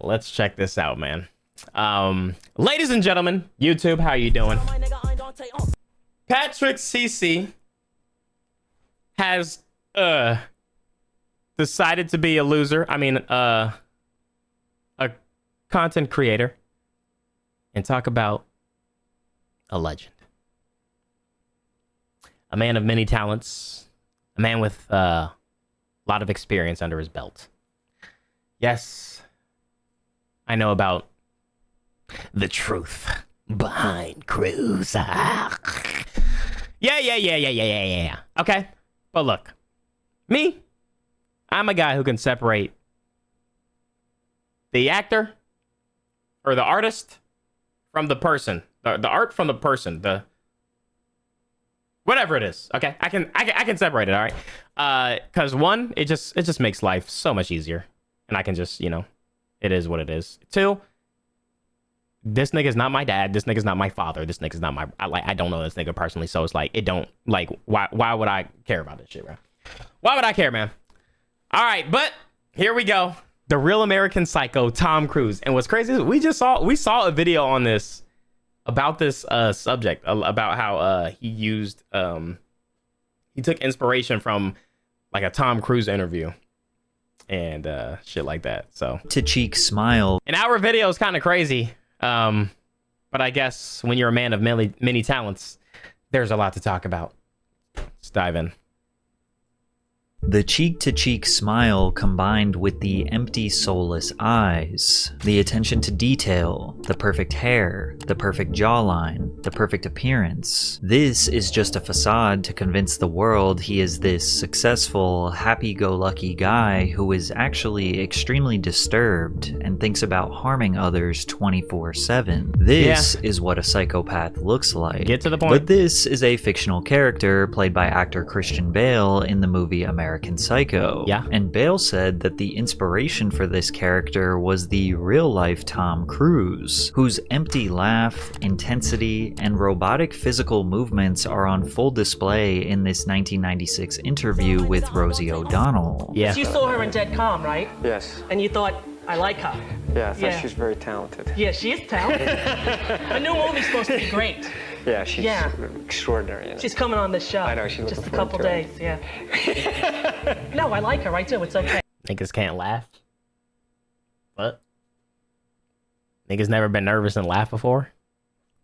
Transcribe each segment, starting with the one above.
let's check this out, man. Ladies and gentlemen, YouTube, how you doing? Patrick CC has decided to be a loser. I mean, a content creator, and talk about a legend, a man of many talents, a man with a lot of experience under his belt. Yes, I know about the truth behind Cruz. Yeah. Okay, but look, me, I'm a guy who can separate the actor or the artist from the person, the art from the person, the whatever it is. Okay, I can separate it. All right, because one, it just makes life so much easier, and I can just, you know, it is what it is. Two, this nigga's not my dad. This nigga's not my father. This nigga's not my, I don't know this nigga personally, so it's like, it don't, like, why would I care about this shit, bro? Why would I care, man? All right, but here we go. The real American Psycho, Tom Cruise. And what's crazy is we saw a video on this, about this subject, about how he used, he took inspiration from like a Tom Cruise interview and shit like that. So to cheek smile. An hour video is kind of crazy. But I guess when you're a man of many talents, there's a lot to talk about. Let's dive in. The cheek-to-cheek smile combined with the empty, soulless eyes, the attention to detail, the perfect hair, the perfect jawline, the perfect appearance. This is just a facade to convince the world he is this successful, happy-go-lucky guy who is actually extremely disturbed and thinks about harming others 24/7. This is what a psychopath looks like. Get to the point. But this is a fictional character played by actor Christian Bale in the movie American Psycho. Yeah. And Bale said that the inspiration for this character was the real-life Tom Cruise, whose empty laugh, intensity, and robotic physical movements are on full display in this 1996 interview with Rosie O'Donnell. Yeah. You saw her in Dead Calm, right? Yes. And you thought, I like her. Yeah, I thought she was very talented. Yeah, she is talented. Her new movie's supposed to be great. Yeah, she's extraordinary. You know? She's coming on this show. I know, she's just a looking couple forward to days, yeah. No, I like her, I do. It's okay. Niggas can't laugh. What? Niggas never been nervous and laughed before?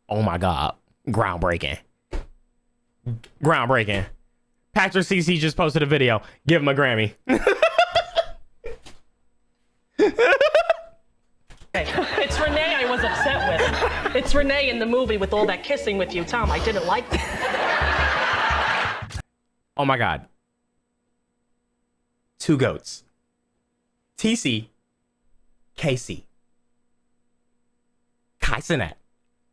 Oh my God. Groundbreaking. Groundbreaking. Patrick CC just posted a video. Give him a Grammy. It's Renee I was upset with. It's Renee in the movie with all that kissing with you, Tom. I didn't like that. Oh my God. Two goats. TC, KC, Kaisenet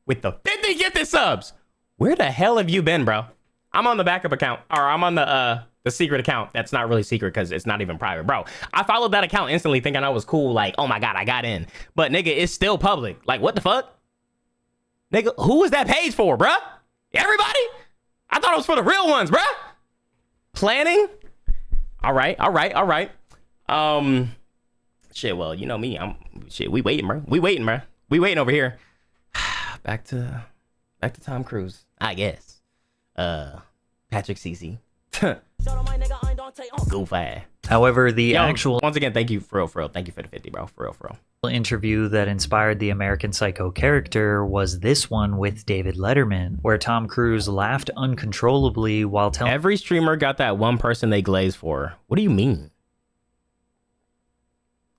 with the 50 gifted subs. Where the hell have you been, bro? I'm on the backup account, or I'm on the secret account. That's not really secret because it's not even private, bro. I followed that account instantly thinking I was cool. Like, oh my God, I got in. But nigga, it's still public. Like, what the fuck? Nigga, who was that page for, bruh? Everybody? I thought it was for the real ones, bruh. Planning? All right. Shit, well, you know me. We waiting, bro. We waiting over here. Back to Tom Cruise, I guess. Patrick CC. Goofy. However, the actual once again, thank you for real. Thank you for the 50, bro. For real. Interview that inspired the American Psycho character was this one with David Letterman, where Tom Cruise laughed uncontrollably while telling every streamer got that one person they glaze for. What do you mean?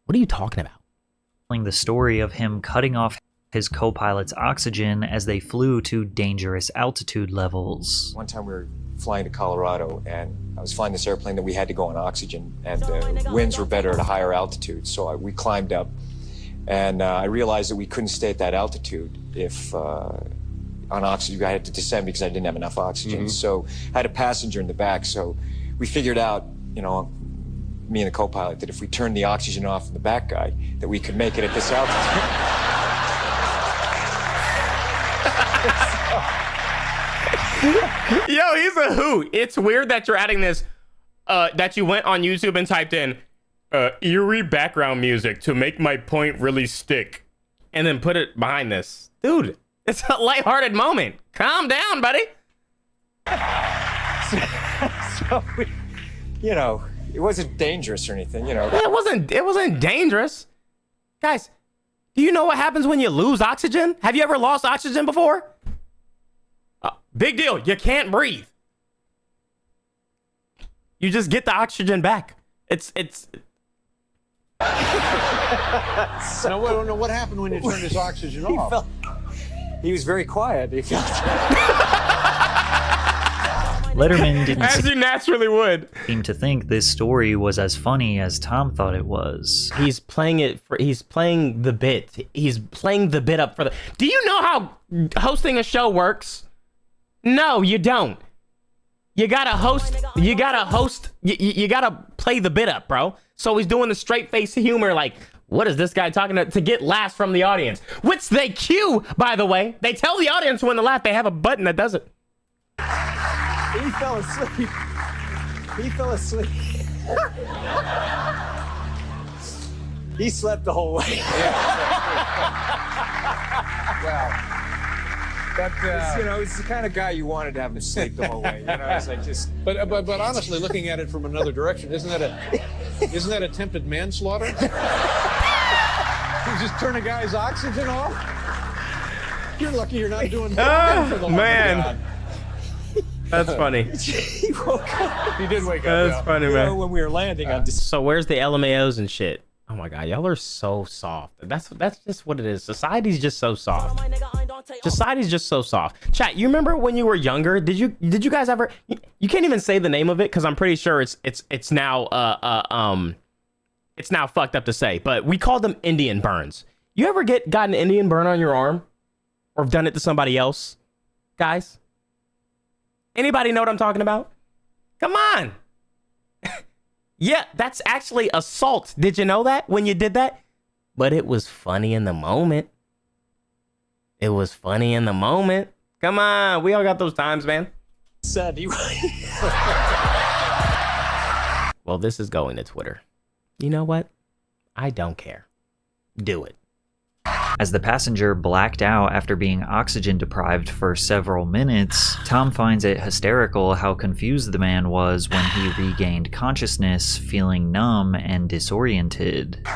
What are you talking about? The story of him cutting off his co-pilot's oxygen as they flew to dangerous altitude levels. One time we were flying to Colorado, and I was flying this airplane that we had to go on oxygen, and the winds were better at a higher altitude, so we climbed up, and I realized that we couldn't stay at that altitude if on oxygen. I had to descend because I didn't have enough oxygen. So I had a passenger in the back, so we figured out, you know, me and the co-pilot, that if we turned the oxygen off in the back guy, that we could make it at this altitude. Yo, he's a hoot. It's weird that you're adding this, that you went on YouTube and typed in eerie background music to make my point really stick, and then put it behind this. Dude, it's a lighthearted moment. Calm down, buddy. So, you know, it wasn't dangerous or anything, you know. It wasn't dangerous. Guys, do you know what happens when you lose oxygen? Have you ever lost oxygen before? Big deal. You can't breathe. You just get the oxygen back. It's No, what happened when you turned his oxygen off? He was very quiet. He felt Letterman didn't as you naturally would. seem to think this story was as funny as Tom thought it was. He's playing the bit. He's playing the bit up for the. Do you know how hosting a show works? No, you don't. You gotta host. You gotta play the bit up, bro. So he's doing the straight face humor, like, what is this guy talking to get laughs from the audience? Which they cue, by the way. They tell the audience when to laugh. They have a button that does it. He fell asleep. He fell asleep. He slept the whole way. Well, You know, he's the kind of guy you wanted to have him sleep the whole way. You know, it's like just. but honestly, looking at it from another direction, isn't that attempted manslaughter? You just turn a guy's oxygen off. You're lucky you're not doing that. For the love of God. That's funny. He woke up. He did wake up. That's Yeah. funny, You man. know, when we were landing on. So where's the LMAOs and shit? Oh my god, y'all are so soft. That's just what it is. Society's just so soft. Society's just so soft. Chat, you remember when you were younger? Did you guys ever? You can't even say the name of it because I'm pretty sure it's now it's now fucked up to say. But we called them Indian burns. You ever got an Indian burn on your arm, or done it to somebody else, guys? Anybody know what I'm talking about? Come on. Yeah, that's actually assault. Did you know that when you did that? But it was funny in the moment. It was funny in the moment. Come on. We all got those times, man. Said he. Well, this is going to Twitter. You know what? I don't care. Do it. As the passenger blacked out after being oxygen deprived for several minutes, Tom finds it hysterical how confused the man was when he regained consciousness, feeling numb and disoriented.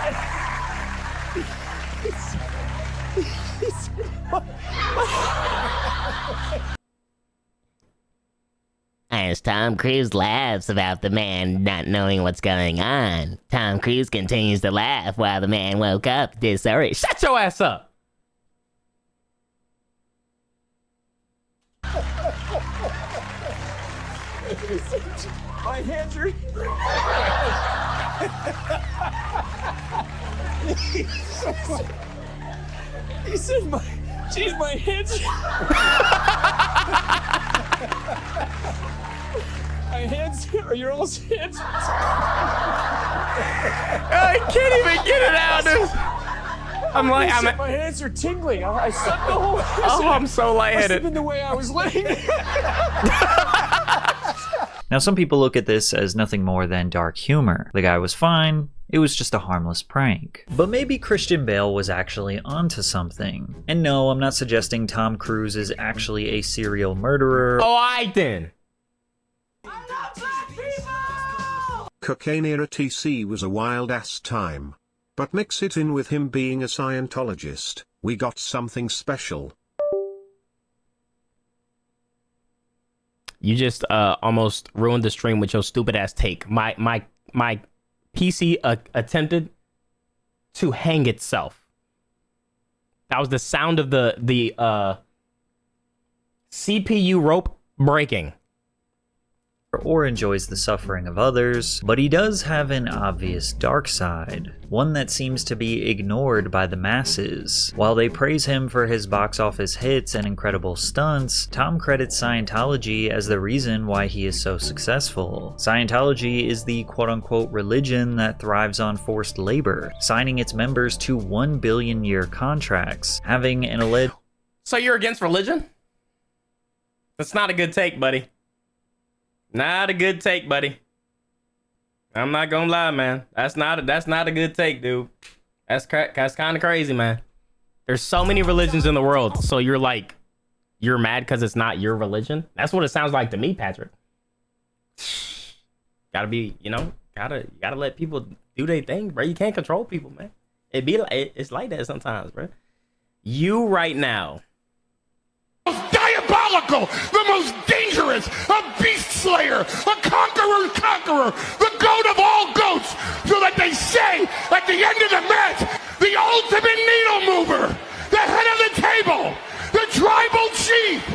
As Tom Cruise laughs about the man not knowing what's going on, Tom Cruise continues to laugh while the man woke up disoriented. Shut your ass up. My hands are. He said, my hands. My hands are your all's hands. I can't even get it out. My hands are tingling. I slept the whole. I'm so lightheaded. Been the way I was laying. Now, some people look at this as nothing more than dark humor. The guy was fine. It was just a harmless prank. But maybe Christian Bale was actually onto something. And no, I'm not suggesting Tom Cruise is actually a serial murderer. Oh, I did. Cocaine era TC was a wild ass time. But mix it in with him being a Scientologist, we got something special. You just almost ruined the stream with your stupid ass take. My PC attempted to hang itself. That was the sound of the CPU rope breaking. Or enjoys the suffering of others, but he does have an obvious dark side, one that seems to be ignored by the masses. While they praise him for his box office hits and incredible stunts, Tom credits Scientology as the reason why he is so successful. Scientology is the quote-unquote religion that thrives on forced labor, signing its members to 1 billion year contracts, having an alleged... So you're against religion? That's not a good take, buddy. Not a good take, buddy. I'm not gonna lie, man. That's not a good take, dude. That's kind of crazy, man. There's so many religions in the world, so you're mad because it's not your religion. That's what it sounds like to me, Patrick. Gotta be, gotta let people do their thing, bro. You can't control people, man. It's like that sometimes, bro. You right now. Diabolical, the most dangerous, a beast slayer, a conqueror's conqueror, the goat of all goats, so that they say at the end of the match, the ultimate needle mover, the head of the table, the tribal chief,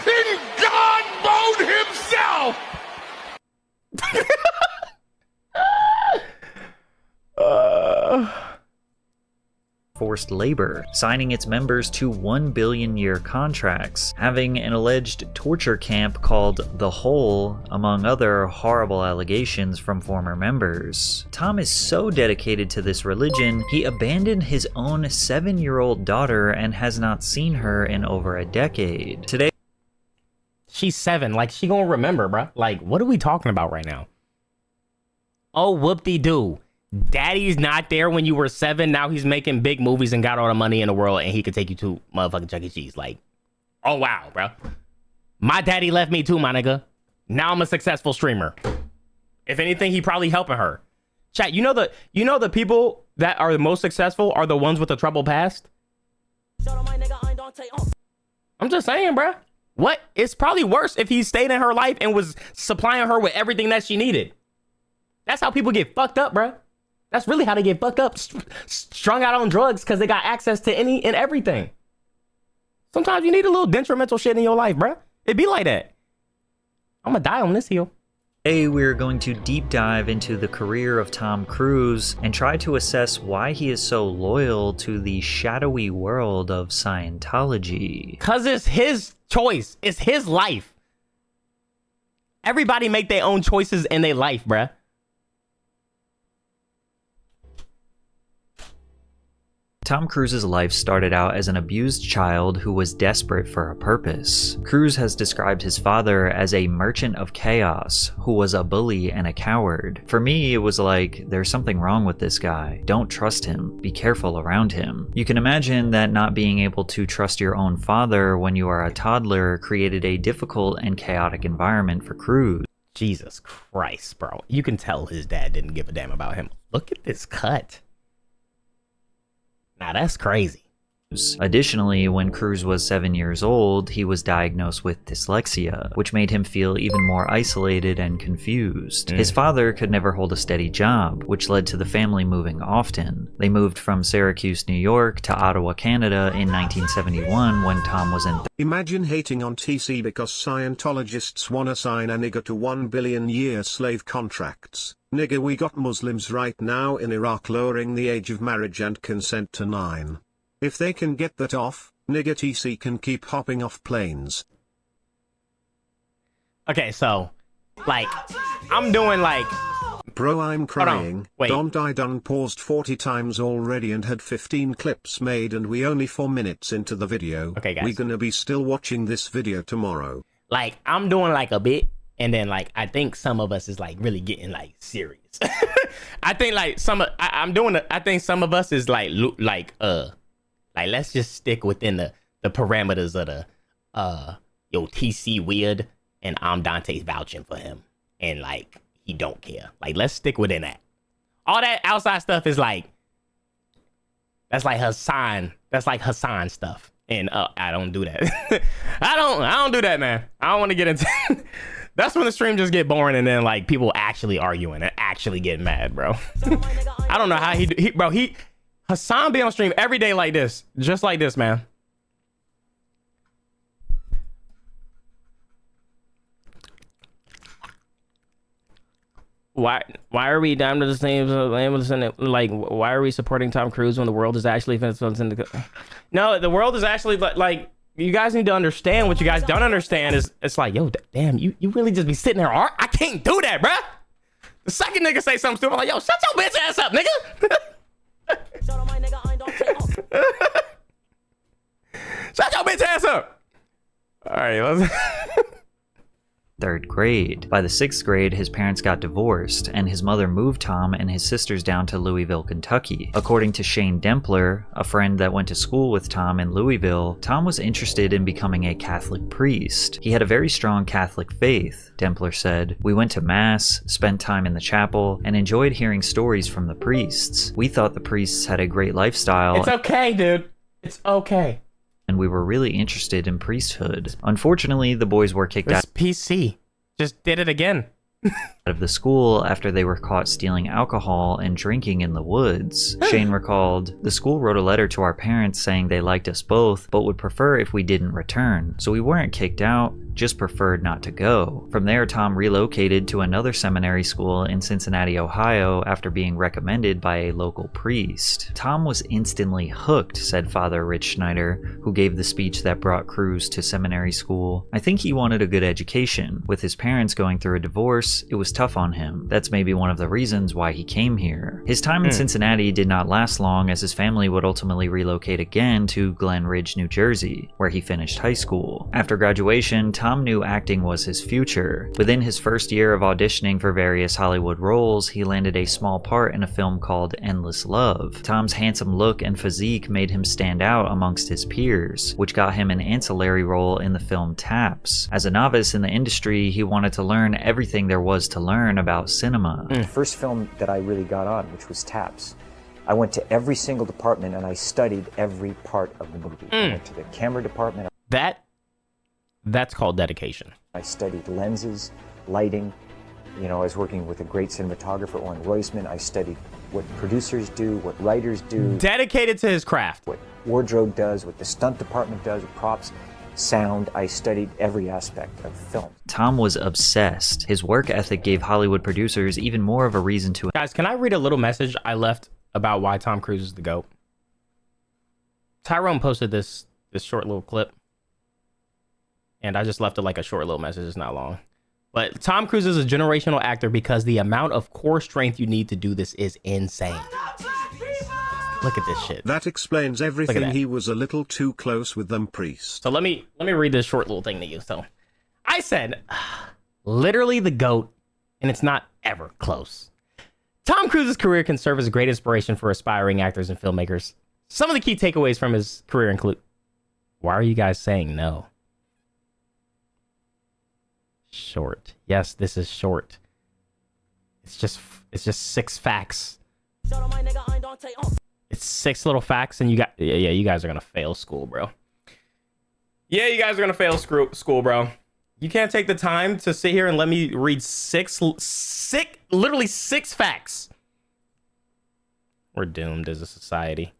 in God mode himself. Forced labor, signing its members to 1 billion year contracts, having an alleged torture camp called The Hole, among other horrible allegations from former members. Tom is so dedicated to this religion, he abandoned his own 7-year-old daughter and has not seen her in over a decade. Today, she's 7. Like, she gonna remember, bro. Like, what are we talking about right now? Oh, whoop-de-doo. Daddy's not there when you were 7. Now he's making big movies and got all the money in the world, and he could take you to motherfucking Chuck E. Cheese. Like, oh wow, bro. My daddy left me too, my nigga. Now I'm a successful streamer. If anything, he probably helping her. Chat, you know the people that are the most successful are the ones with the troubled past. I'm just saying, bro. What? It's probably worse if he stayed in her life and was supplying her with everything that she needed. That's how people get fucked up, bro. That's really how they get fucked up, strung out on drugs because they got access to any and everything. Sometimes you need a little detrimental shit in your life, bruh. It be like that. I'm gonna die on this hill. today we're going to deep dive into the career of Tom Cruise and try to assess why he is so loyal to the shadowy world of Scientology. Because it's his choice. It's his life. Everybody make their own choices in their life, bruh. Tom Cruise's life started out as an abused child who was desperate for a purpose. Cruise has described his father as a merchant of chaos who was a bully and a coward. For me, it was like, there's something wrong with this guy. Don't trust him. Be careful around him. You can imagine that not being able to trust your own father when you are a toddler created a difficult and chaotic environment for Cruise. Jesus Christ, bro. You can tell his dad didn't give a damn about him. Look at this cut. Now that's crazy. Additionally, when Cruise was 7 years old, he was diagnosed with dyslexia, which made him feel even more isolated and confused. His father could never hold a steady job, which led to the family moving often. They moved from Syracuse, New York to Ottawa, Canada in 1971 when Tom was in Imagine hating on TC because Scientologists wanna sign a nigger to 1 billion year slave contracts. Nigga, we got Muslims right now in Iraq lowering the age of marriage and consent to 9. If they can get that off, nigga TC can keep hopping off planes. Okay, so, like, I'm doing like... Bro, I'm crying. Wait. I done paused 40 times already and had 15 clips made and we only 4 minutes into the video. Okay, guys. We gonna be still watching this video tomorrow. Like, I'm doing like a bit, and then like, I think some of us is like really getting like serious. I think like I think some of us is like let's just stick within the parameters of the yo TC weird and ImDOntai vouching for him and like he don't care. Like let's stick within that. All that outside stuff is like that's like Hassan stuff. And I don't do that. I don't do that, man. I don't want to get into that's when the stream just get boring and then like people actually arguing and actually getting mad, bro. I don't know how Hassan be on stream every day like this, just like this, man. Why are we down to the same like why are we supporting Tom Cruise when the world is actually no, the world is actually like you guys need to understand what you guys don't understand is it's like yo damn you really just be sitting there I can't do that, bruh. The second nigga say something stupid I'm like yo shut your bitch ass up, nigga. Shut your bitch ass up. All right, 3rd grade. By the 6th grade, his parents got divorced, and his mother moved Tom and his sisters down to Louisville, Kentucky. According to Shane Dempler, a friend that went to school with Tom in Louisville, Tom was interested in becoming a Catholic priest. He had a very strong Catholic faith, Dempler said. We went to Mass, spent time in the chapel, and enjoyed hearing stories from the priests. We thought the priests had a great lifestyle. It's okay, dude. It's okay. And we were really interested in priesthood. Unfortunately, the boys were kicked out. PC. Just did it again. Of the school after they were caught stealing alcohol and drinking in the woods. Shane recalled, the school wrote a letter to our parents saying they liked us both, but would prefer if we didn't return. So we weren't kicked out, just preferred not to go. From there, Tom relocated to another seminary school in Cincinnati, Ohio, after being recommended by a local priest. Tom was instantly hooked, said Father Rich Schneider, who gave the speech that brought Cruz to seminary school. I think he wanted a good education. With his parents going through a divorce, it was tough on him. That's maybe one of the reasons why he came here. His time in Cincinnati did not last long, as his family would ultimately relocate again to Glen Ridge, New Jersey, where he finished high school. After graduation, Tom knew acting was his future. Within his first year of auditioning for various Hollywood roles, he landed a small part in a film called Endless Love. Tom's handsome look and physique made him stand out amongst his peers, which got him an ancillary role in the film Taps. As a novice in the industry, he wanted to learn everything there was to learn about cinema. The first film that I really got on, which was Taps, I went to every single department and I studied every part of the movie. I went to the camera department. That's called dedication. I studied lenses, lighting. You know, I was working with a great cinematographer, Oren Roisman. I studied what producers do, what writers do. Dedicated to his craft. What wardrobe does, what the stunt department does, props. Sound. I studied every aspect of film. Tom was obsessed. His work ethic gave Hollywood producers even more of a reason to... Guys, can I read a little message I left about why Tom Cruise is the GOAT? Tyrone posted this short little clip, and I just left it like a short little message. It's not long. But Tom Cruise is a generational actor because the amount of core strength you need to do this is insane. Look at this shit. That explains everything. He was a little too close with them priests. So let me read this short little thing to you. So I said, literally the GOAT, and it's not ever close. Tom Cruise's career can serve as a great inspiration for aspiring actors and filmmakers. Some of the key takeaways from his career include, why are you guys saying no? Short. Yes, this is short. It's just 6 facts. It's 6 little facts, and you guys are gonna fail school, bro. Yeah, you guys are gonna fail school, bro. You can't take the time to sit here and let me read literally 6 facts. We're doomed as a society.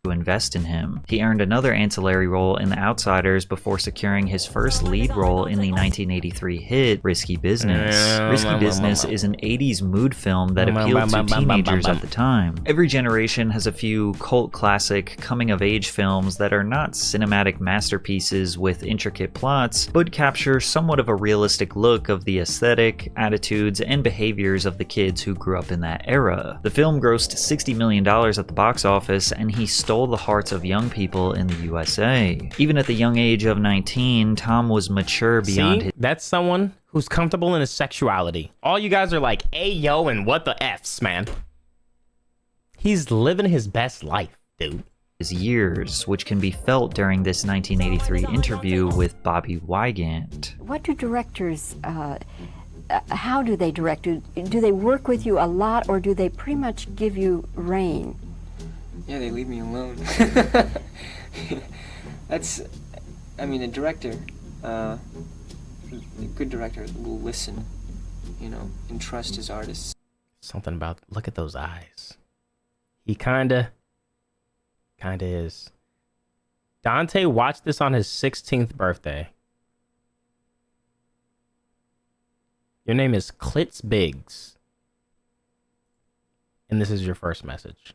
To invest in him. He earned another ancillary role in The Outsiders before securing his first lead role in the 1983 hit Risky Business. Risky Business is an 80s mood film that appealed to teenagers at the time. Every generation has a few cult classic coming-of-age films that are not cinematic masterpieces with intricate plots, but capture somewhat of a realistic look of the aesthetic, attitudes, and behaviors of the kids who grew up in that era. The film grossed $60 million at the box office, and he stole the hearts of young people in the USA. Even at the young age of 19, Tom was mature beyond his... That's someone who's comfortable in his sexuality. All you guys are like, hey, yo, and what the F's, man? He's living his best life, dude. His years, which can be felt during this 1983 interview with Bobby Wygant. What do directors... how do they direct you? Do they work with you a lot, or do they pretty much give you rein? Yeah, they leave me alone. I mean, a director, a good director will listen, you know, and trust his artists. Something about, look at those eyes. He kinda is. Dante watched this on his 16th birthday. Your name is Klitz Biggs. And this is your first message.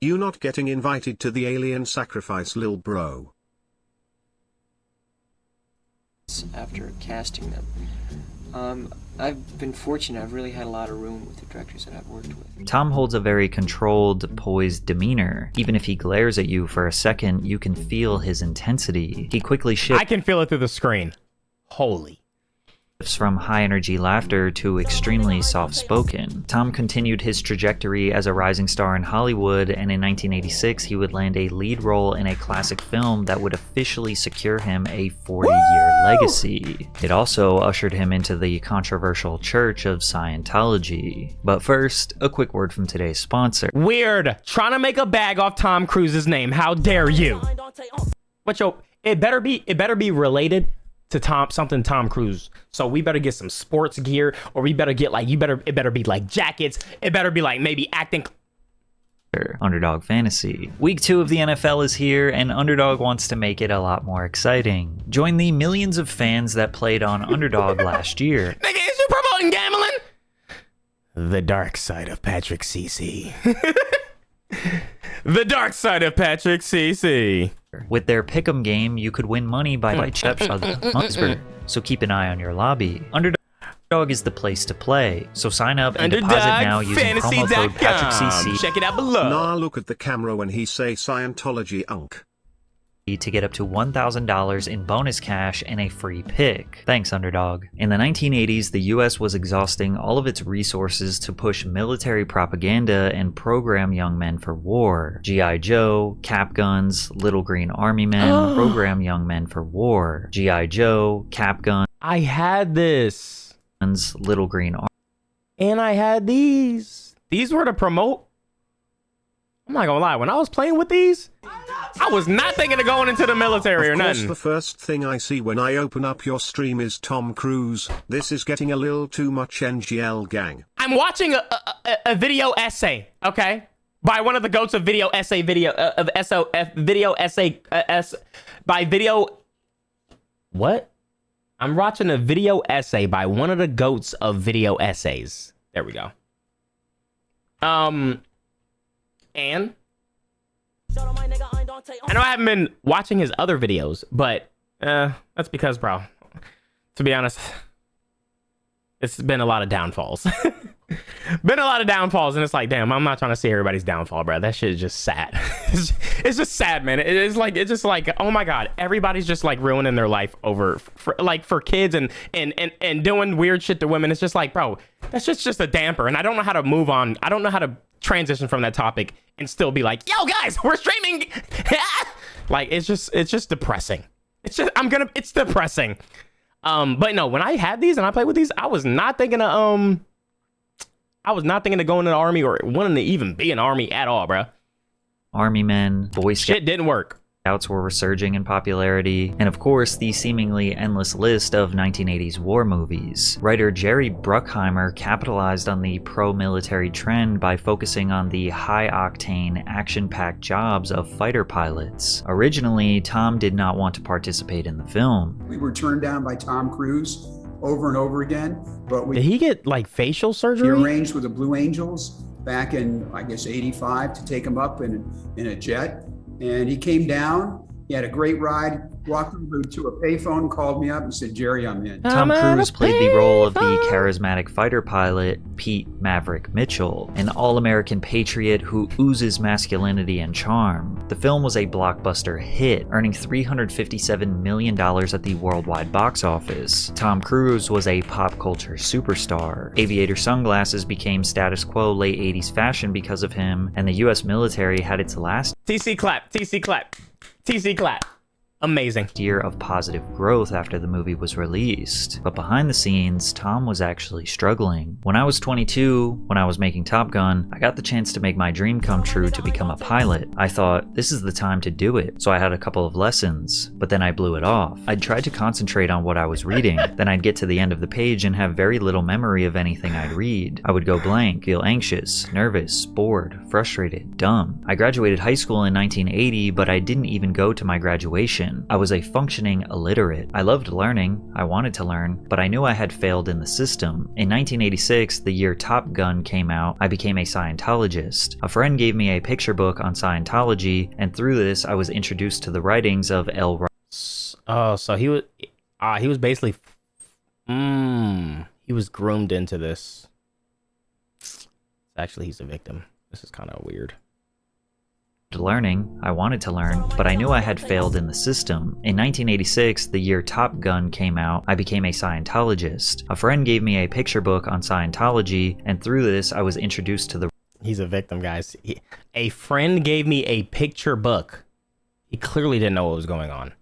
You not getting invited to the alien sacrifice, lil bro. After casting them, I've been fortunate. I've really had a lot of room with the directors that I've worked with. Tom holds a very controlled, poised demeanor. Even if he glares at you for a second, you can feel his intensity. He quickly shifts. I can feel it through the screen. Holy. From high-energy laughter to extremely soft-spoken. Tom continued his trajectory as a rising star in Hollywood, and in 1986 he would land a lead role in a classic film that would officially secure him a 40-year legacy. It also ushered him into the controversial Church of Scientology. But first, a quick word from today's sponsor. Weird. Trying to make a bag off Tom Cruise's name. How dare you? But yo, it better be related to something Tom Cruise. So we better get some sports gear, or we better get like, it better be like jackets. It better be like maybe acting. Underdog Fantasy. Week 2 of the NFL is here, and Underdog wants to make it a lot more exciting. Join the millions of fans that played on Underdog last year. Nigga, is you promoting gambling? The dark side of Patrick CC. The dark side of Patrick CC. With their pick'em game, you could win money by so keep an eye on your lobby. Underdog is the place to play, so sign up and deposit now using promo code PatrickCC. Check it out below. Nah, look at the camera when he say Scientology unk. To get up to $1,000 in bonus cash and a free pick. Thanks, Underdog. In the 1980s, the US was exhausting all of its resources to push military propaganda and program young men for war. G.I. Joe, Cap Guns, Little Green Army Men, program young men for war. G.I. Joe, Cap Guns. I had this. Little Green Army. And I had these. These were to promote. I'm not gonna lie, when I was playing with these, I was not thinking of going into the military or nothing. The first thing I see when I open up your stream is Tom Cruise. This is getting a little too much, NGL gang. I'm watching a video essay, okay, by one of the goats of video essay by video. What? I'm watching a video essay by one of the goats of video essays. There we go. And I know I haven't been watching his other videos, but that's because, bro, to be honest, it's been a lot of downfalls. Been a lot of downfalls, and it's like, damn, I'm not trying to see everybody's downfall, bro. That shit is just sad. It's just sad, man. It's just like, oh my god, everybody's just like ruining their life over for kids and doing weird shit to women. It's just like, bro, that's just a damper, and I don't know how to move on. I don't know how to transition from that topic and still be like, yo guys, we're streaming. Like, it's just depressing. It's depressing. But no, when I had these and I played with these, I was not thinking of going into the army or wanting to even be an army at all, bro. Army men, Boy Scouts. Shit didn't work. Scouts were resurging in popularity, and of course, the seemingly endless list of 1980s war movies. Writer Jerry Bruckheimer capitalized on the pro-military trend by focusing on the high-octane, action-packed jobs of fighter pilots. Originally, Tom did not want to participate in the film. We were turned down by Tom Cruise over and over again, but did he get like facial surgery? He arranged with the Blue Angels back in, I guess, '85 to take him up in a jet. And he came down, he had a great ride, walked over to a payphone, called me up and said, Jerry, I'm in. Tom Cruise played the role of the charismatic fighter pilot, Pete Maverick Mitchell, an all-American patriot who oozes masculinity and charm. The film was a blockbuster hit, earning $357 million at the worldwide box office. Tom Cruise was a pop culture superstar. Aviator sunglasses became status quo late 80s fashion because of him, and the US military had its last TC clap, TC clap, TC clap. Amazing. Year of positive growth after the movie was released. But behind the scenes, Tom was actually struggling. When I was 22, when I was making Top Gun, I got the chance to make my dream come true to become a pilot. I thought, this is the time to do it. So I had a couple of lessons, but then I blew it off. I'd try to concentrate on what I was reading. Then I'd get to the end of the page and have very little memory of anything I'd read. I would go blank, feel anxious, nervous, bored, frustrated, dumb. I graduated high school in 1980, but I didn't even go to my graduation. I was a functioning illiterate. I loved learning, I wanted to learn, but I knew I had failed in the system. In 1986, the year Top Gun came out, I became a Scientologist. A friend gave me a picture book on Scientology, and through this I was introduced to the writings of L. Oh, so he was basically He was groomed into this. Actually, he's a victim. This is kind of weird. Learning. I wanted to learn, but I knew I had failed in the system. In 1986, the year Top Gun came out, I became a Scientologist. A friend gave me a picture book on Scientology, and through this, I was introduced to the... He's a victim, guys. A friend gave me a picture book. He clearly didn't know what was going on.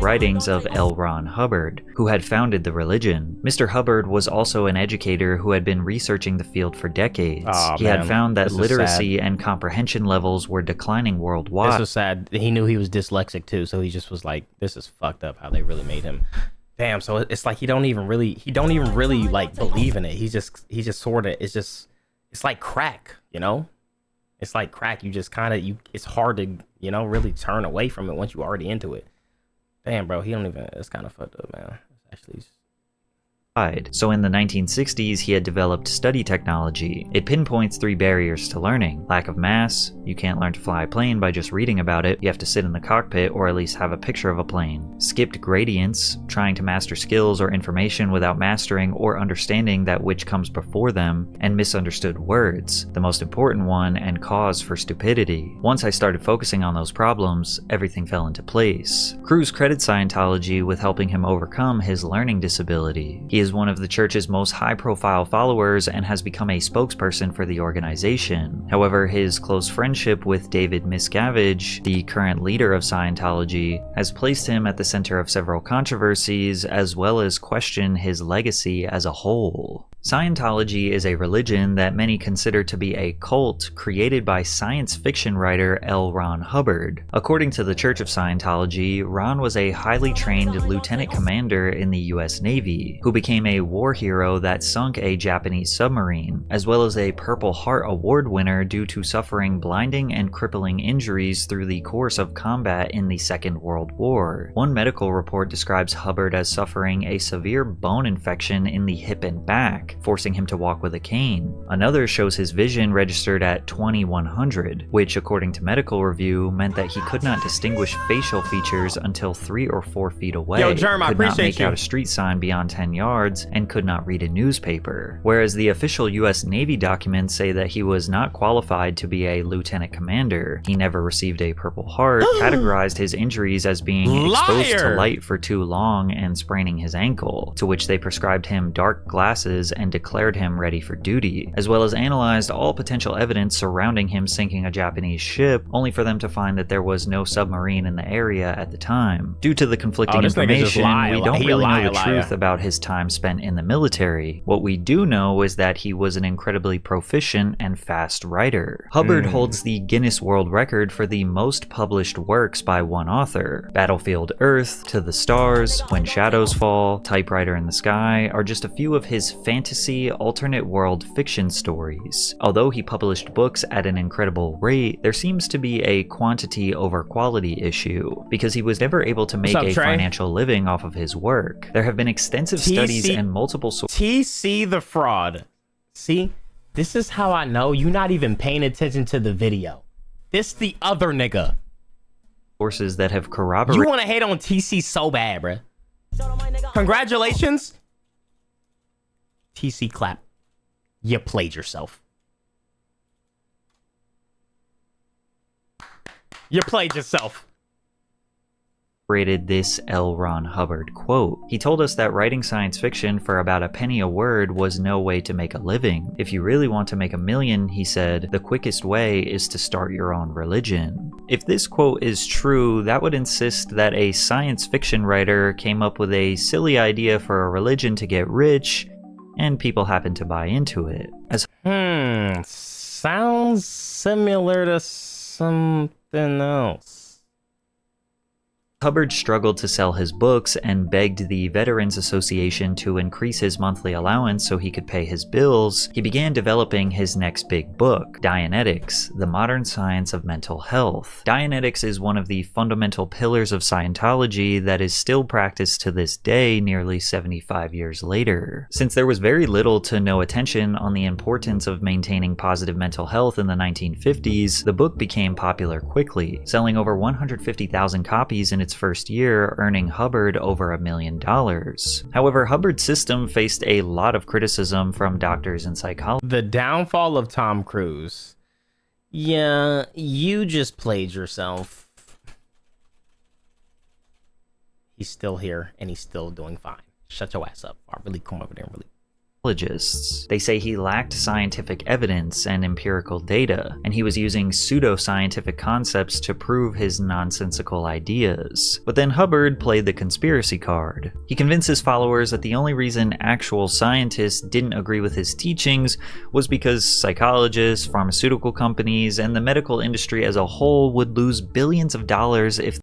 Writings of L. Ron Hubbard, who had founded the religion. Mr. Hubbard was also an educator who had been researching the field for decades. He had found that literacy and comprehension levels were declining worldwide. This was sad. He knew he was dyslexic too, so he just was like, this is fucked up how they really made him. Damn, so it's like he don't even really like believe in it. He just sort of, it's like crack, you know? It's like crack. You just kind of, it's hard to, you know, really turn away from it once you're already into it. Damn, bro, he don't even, it's kind of fucked up, man. It's actually... So in the 1960s, he had developed study technology. It pinpoints 3 barriers to learning. Lack of mass. You can't learn to fly a plane by just reading about it. You have to sit in the cockpit or at least have a picture of a plane. Skipped gradients. Trying to master skills or information without mastering or understanding that which comes before them. And misunderstood words. The most important one and cause for stupidity. Once I started focusing on those problems, everything fell into place. Cruz credits Scientology with helping him overcome his learning disability. He is one of the church's most high-profile followers and has become a spokesperson for the organization. However, his close friendship with David Miscavige, the current leader of Scientology, has placed him at the center of several controversies as well as question his legacy as a whole. Scientology is a religion that many consider to be a cult created by science fiction writer L. Ron Hubbard. According to the Church of Scientology, Ron was a highly trained lieutenant commander in the US Navy, who became a war hero that sunk a Japanese submarine, as well as a Purple Heart Award winner due to suffering blinding and crippling injuries through the course of combat in the Second World War. One medical report describes Hubbard as suffering a severe bone infection in the hip and back, forcing him to walk with a cane. Another shows his vision registered at 2100, which according to medical review meant that he could not distinguish facial features until 3 or 4 feet away, Yo, Germ, I could not appreciate make out a street sign beyond 10 yards, and could not read a newspaper. Whereas the official US Navy documents say that he was not qualified to be a lieutenant commander. He never received a Purple Heart, categorized his injuries as being exposed to light for too long and spraining his ankle, to which they prescribed him dark glasses and declared him ready for duty, as well as analyzed all potential evidence surrounding him sinking a Japanese ship, only for them to find that there was no submarine in the area at the time. Due to the conflicting information, we don't really know the truth about his time spent in the military. What we do know is that he was an incredibly proficient and fast writer. Hubbard holds the Guinness World Record for the most published works by one author. Battlefield Earth, To the Stars, When Shadows Fall, Typewriter in the Sky are just a few of his fantasy, alternate world fiction stories. Although he published books at an incredible rate, there seems to be a quantity over quality issue, because he was never able to make a financial living off of his work. There have been extensive studies and multiple sources. TC the fraud. See, this is how I know you're not even paying attention to the video. This the other nigga. Sources that have corroborated. You want to hate on TC so bad, bruh. Congratulations. TC clap. You played yourself. You played yourself. This L. Ron Hubbard quote. He told us that writing science fiction for about a penny a word was no way to make a living. If you really want to make $1 million, he said, the quickest way is to start your own religion. If this quote is true, that would insist that a science fiction writer came up with a silly idea for a religion to get rich, and people happen to buy into it. Sounds similar to something else. Hubbard struggled to sell his books and begged the Veterans Association to increase his monthly allowance so he could pay his bills. He began developing his next big book, Dianetics, The Modern Science of Mental Health. Dianetics is one of the fundamental pillars of Scientology that is still practiced to this day, nearly 75 years later. Since there was very little to no attention on the importance of maintaining positive mental health in the 1950s, the book became popular quickly, selling over 150,000 copies in its its first year, earning Hubbard over $1 million. However, Hubbard's system faced a lot of criticism from doctors and psychologists. The downfall of Tom Cruise. Yeah, you just played yourself. He's still here and he's still doing fine. Shut your ass up. I'll really come over there and really. They say he lacked scientific evidence and empirical data, and he was using pseudo-scientific concepts to prove his nonsensical ideas. But then Hubbard played the conspiracy card. He convinced his followers that the only reason actual scientists didn't agree with his teachings was because psychologists, pharmaceutical companies, and the medical industry as a whole would lose billions of dollars if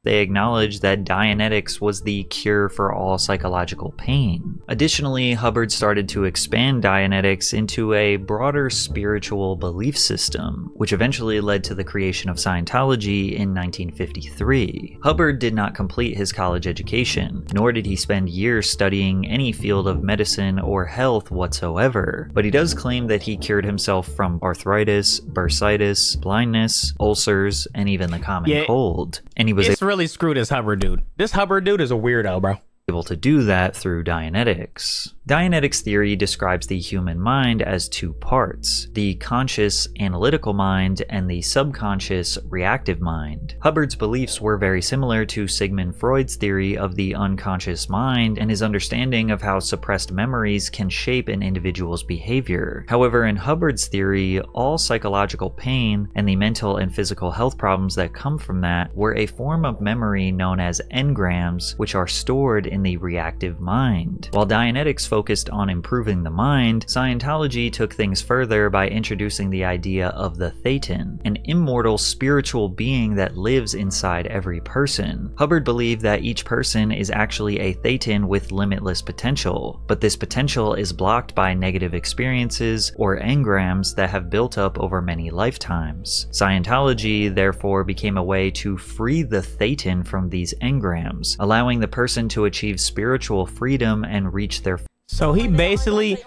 they acknowledged that Dianetics was the cure for all psychological pain. Additionally, Hubbard started to expand Dianetics into a broader spiritual belief system, which eventually led to the creation of Scientology in 1953. Hubbard did not complete his college education, nor did he spend years studying any field of medicine or health whatsoever, but he does claim that he cured himself from arthritis, bursitis, blindness, ulcers, and even the common cold. And he was really screwed this Hubbard dude. This Hubbard dude is a weirdo, bro. Able to do that through Dianetics. Dianetics theory describes the human mind as two parts, the conscious analytical mind and the subconscious reactive mind. Hubbard's beliefs were very similar to Sigmund Freud's theory of the unconscious mind and his understanding of how suppressed memories can shape an individual's behavior. However, in Hubbard's theory, all psychological pain and the mental and physical health problems that come from that were a form of memory known as engrams, which are stored in the reactive mind. While Dianetics focused on improving the mind, Scientology took things further by introducing the idea of the Thetan, an immortal spiritual being that lives inside every person. Hubbard believed that each person is actually a Thetan with limitless potential, but this potential is blocked by negative experiences or engrams that have built up over many lifetimes. Scientology therefore became a way to free the Thetan from these engrams, allowing the person to achieve spiritual freedom and reach their. So he basically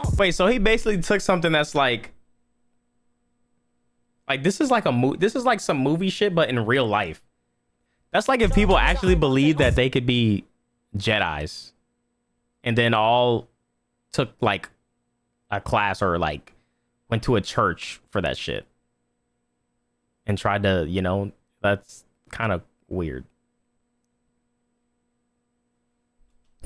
took something that's like this is like this is like some movie shit, but in real life. That's like if people actually believed that they could be Jedis, and then all took like a class or like went to a church for that shit and tried to, you know, that's kind of weird.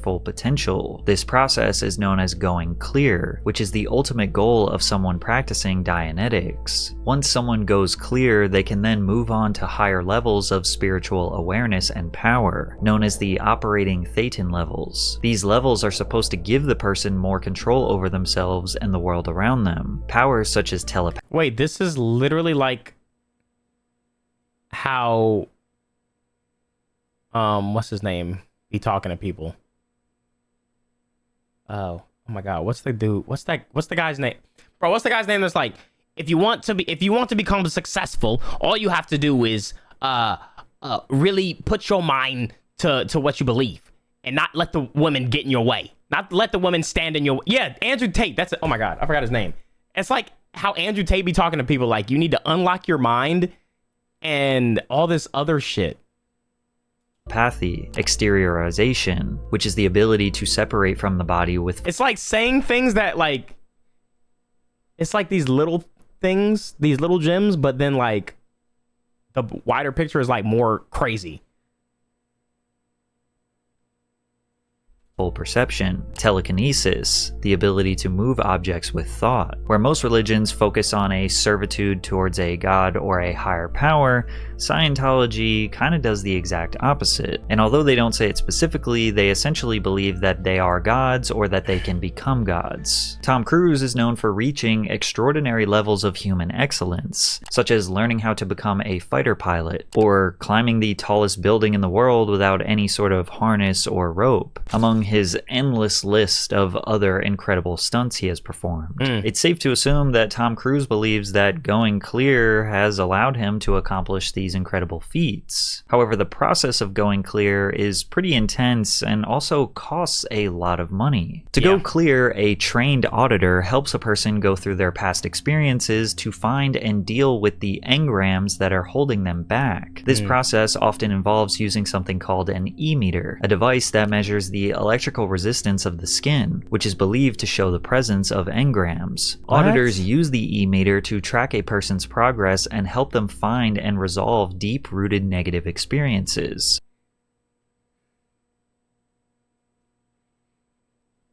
Full potential. This process is known as going clear, which is the ultimate goal of someone practicing Dianetics. Once someone goes clear, they can then move on to higher levels of spiritual awareness and power, known as the operating Thetan levels. These levels are supposed to give the person more control over themselves and the world around them. Powers such as telepathy. Wait, this is literally like how what's his name be talking to people. Oh my god, what's the dude? What's the guy's name? Bro, what's the guy's name that's like, if you want to become successful, all you have to do is really put your mind to what you believe and not let the women get in your way. Not let the women stand in your way. Yeah, Andrew Tate. That's it. Oh my god, I forgot his name. It's like how Andrew Tate be talking to people like you need to unlock your mind and all this other shit. Telepathy, exteriorization, which is the ability to separate from the body with. It's like saying things that like, it's like these little things, these little gems, but then like the wider picture is like more crazy. Full perception, telekinesis, the ability to move objects with thought. Where most religions focus on a servitude towards a god or a higher power, Scientology kind of does the exact opposite. And although they don't say it specifically, they essentially believe that they are gods or that they can become gods. Tom Cruise is known for reaching extraordinary levels of human excellence, such as learning how to become a fighter pilot, or climbing the tallest building in the world without any sort of harness or rope. Among his endless list of other incredible stunts he has performed. It's safe to assume that Tom Cruise believes that going clear has allowed him to accomplish these incredible feats. However, the process of going clear is pretty intense and also costs a lot of money. To go clear, a trained auditor helps a person go through their past experiences to find and deal with the engrams that are holding them back. This process often involves using something called an e-meter, a device that measures the electrical resistance of the skin, which is believed to show the presence of engrams. Auditors use the e-meter to track a person's progress and help them find and resolve deep-rooted negative experiences.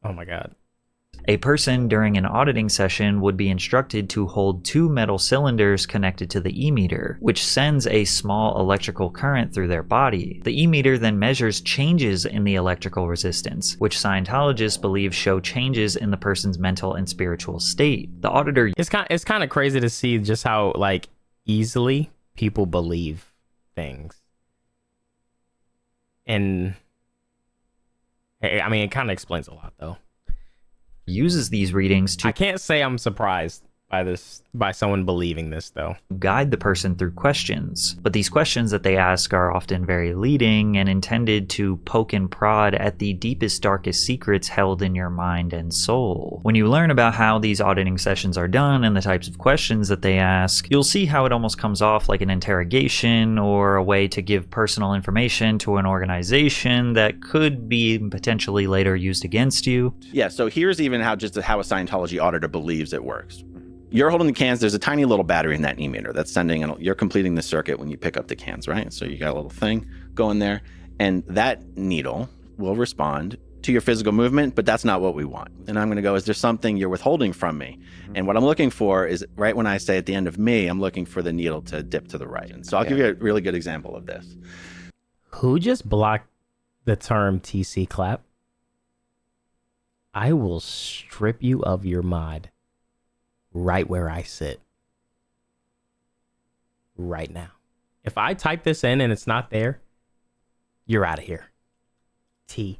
Oh my God. A person during an auditing session would be instructed to hold 2 metal cylinders connected to the e-meter, which sends a small electrical current through their body. The e-meter then measures changes in the electrical resistance, which Scientologists believe show changes in the person's mental and spiritual state. The auditor... It's kind of crazy to see just how, like, easily people believe things. And, I mean, it kind of explains a lot, though. Uses these readings to... I can't say I'm surprised by someone believing this, though. Guide the person through questions, but these questions that they ask are often very leading and intended to poke and prod at the deepest, darkest secrets held in your mind and soul. When you learn about how these auditing sessions are done and the types of questions that they ask, you'll see how it almost comes off like an interrogation or a way to give personal information to an organization that could be potentially later used against you. Yeah, so here's even how a Scientology auditor believes it works. You're holding the cans. There's a tiny little battery in that e-meter that's sending, and you're completing the circuit when you pick up the cans, right? So you got a little thing going there, and that needle will respond to your physical movement, but that's not what we want. And I'm going to go, is there something you're withholding from me? And what I'm looking for is, right when I say at the end of me, I'm looking for the needle to dip to the right. And so I'll give you a really good example of this. Who just blocked the term TC clap? I will strip you of your mod. Right where I sit. Right now. If I type this in and it's not there, you're out of here. T.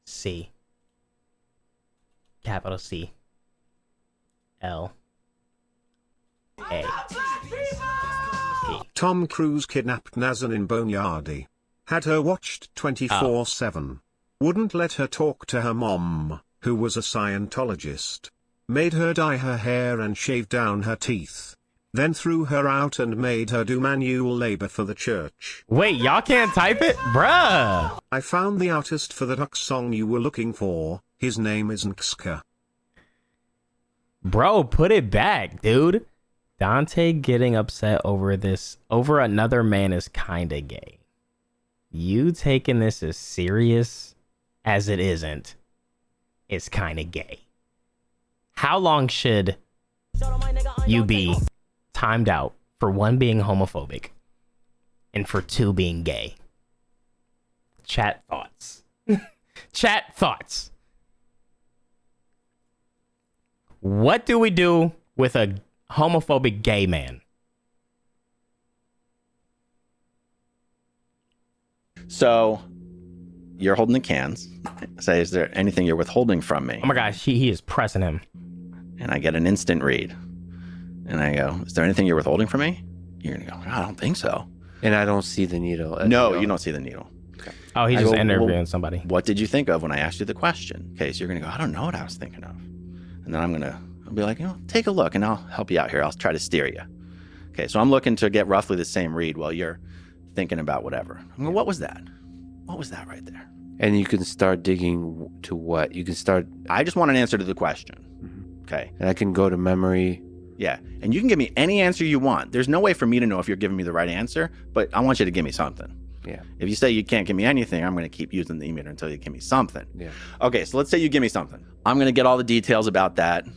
C. Capital C. L. A. P. Tom Cruise kidnapped Nazanin Boniadi. Had her watched 24/7. Wouldn't let her talk to her mom, who was a Scientologist. Made her dye her hair and shave down her teeth. Then threw her out and made her do manual labor for the church. Wait, y'all can't type it? Bruh! I found the artist for the duck song you were looking for. His name is Nkska. Bro, put it back, dude. Dante getting upset over another man is kinda gay. You taking this as serious as it isn't is kinda gay. How long should you be timed out for 1 being homophobic and for 2 being gay? Chat thoughts. Chat thoughts. What do we do with a homophobic gay man? So you're holding the cans. Say, is there anything you're withholding from me? Oh my gosh, he is pressing him. And I get an instant read. And I go, is there anything you're withholding from me? You're going to go, I don't think so. And I don't see the needle. No, you don't see the needle. Okay. Oh, he's just interviewing somebody. What did you think of when I asked you the question? Okay, so you're going to go, I don't know what I was thinking of. And then I'll be like, take a look and I'll help you out here. I'll try to steer you. Okay, so I'm looking to get roughly the same read while you're thinking about whatever. I'm going, what was that? What was that right there? And you can start digging to what? You can start... I just want an answer to the question. Okay. And I can go to memory. Yeah. And you can give me any answer you want. There's no way for me to know if you're giving me the right answer, but I want you to give me something. Yeah. If you say you can't give me anything, I'm going to keep using the e-meter until you give me something. Yeah. Okay. So let's say you give me something. I'm going to get all the details about that.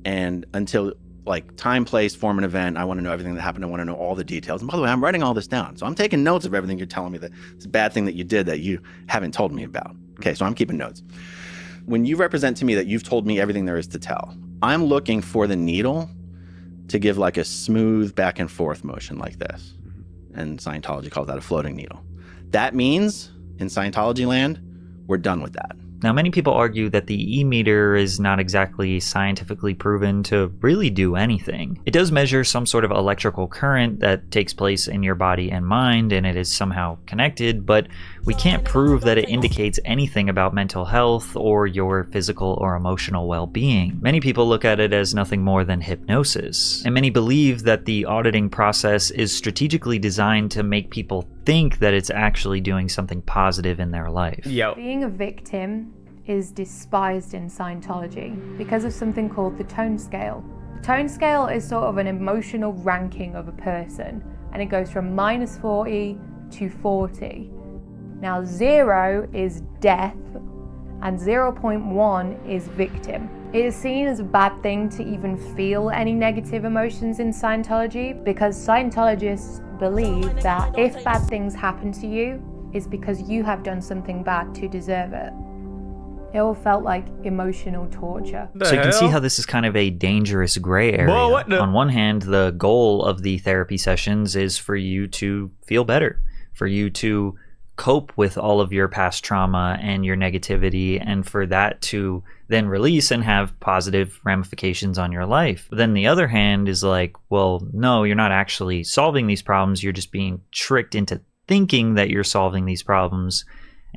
And until like time, place, form, and event, I want to know everything that happened. I want to know all the details. And by the way, I'm writing all this down. So I'm taking notes of everything you're telling me that it's a bad thing that you did that you haven't told me about. Okay. So I'm keeping notes. When you represent to me that you've told me everything there is to tell, I'm looking for the needle to give like a smooth back and forth motion like this. And Scientology calls that a floating needle. That means in Scientology land, We're done with that. Now, many people argue that the e-meter is not exactly scientifically proven to really do anything. It does measure some sort of electrical current that takes place in your body and mind, and it is somehow connected, but we can't prove that it indicates anything about mental health or your physical or emotional well-being. Many people look at it as nothing more than hypnosis, and many believe that the auditing process is strategically designed to make people think that it's actually doing something positive in their life. Being a victim is despised in Scientology because of something called the tone scale. The tone scale is sort of an emotional ranking of a person, and it goes from -40 to 40. Now 0 is death and 0.1 is victim. It is seen as a bad thing to even feel any negative emotions in Scientology because Scientologists believe that if bad things happen to you, it's because you have done something bad to deserve it. It all felt like emotional torture. So you can see how this is kind of a dangerous gray area. On one hand, the goal of the therapy sessions is for you to feel better, for you to cope with all of your past trauma and your negativity, and for that to then release and have positive ramifications on your life. But then the other hand is like, well, no, you're not actually solving these problems. You're just being tricked into thinking that you're solving these problems.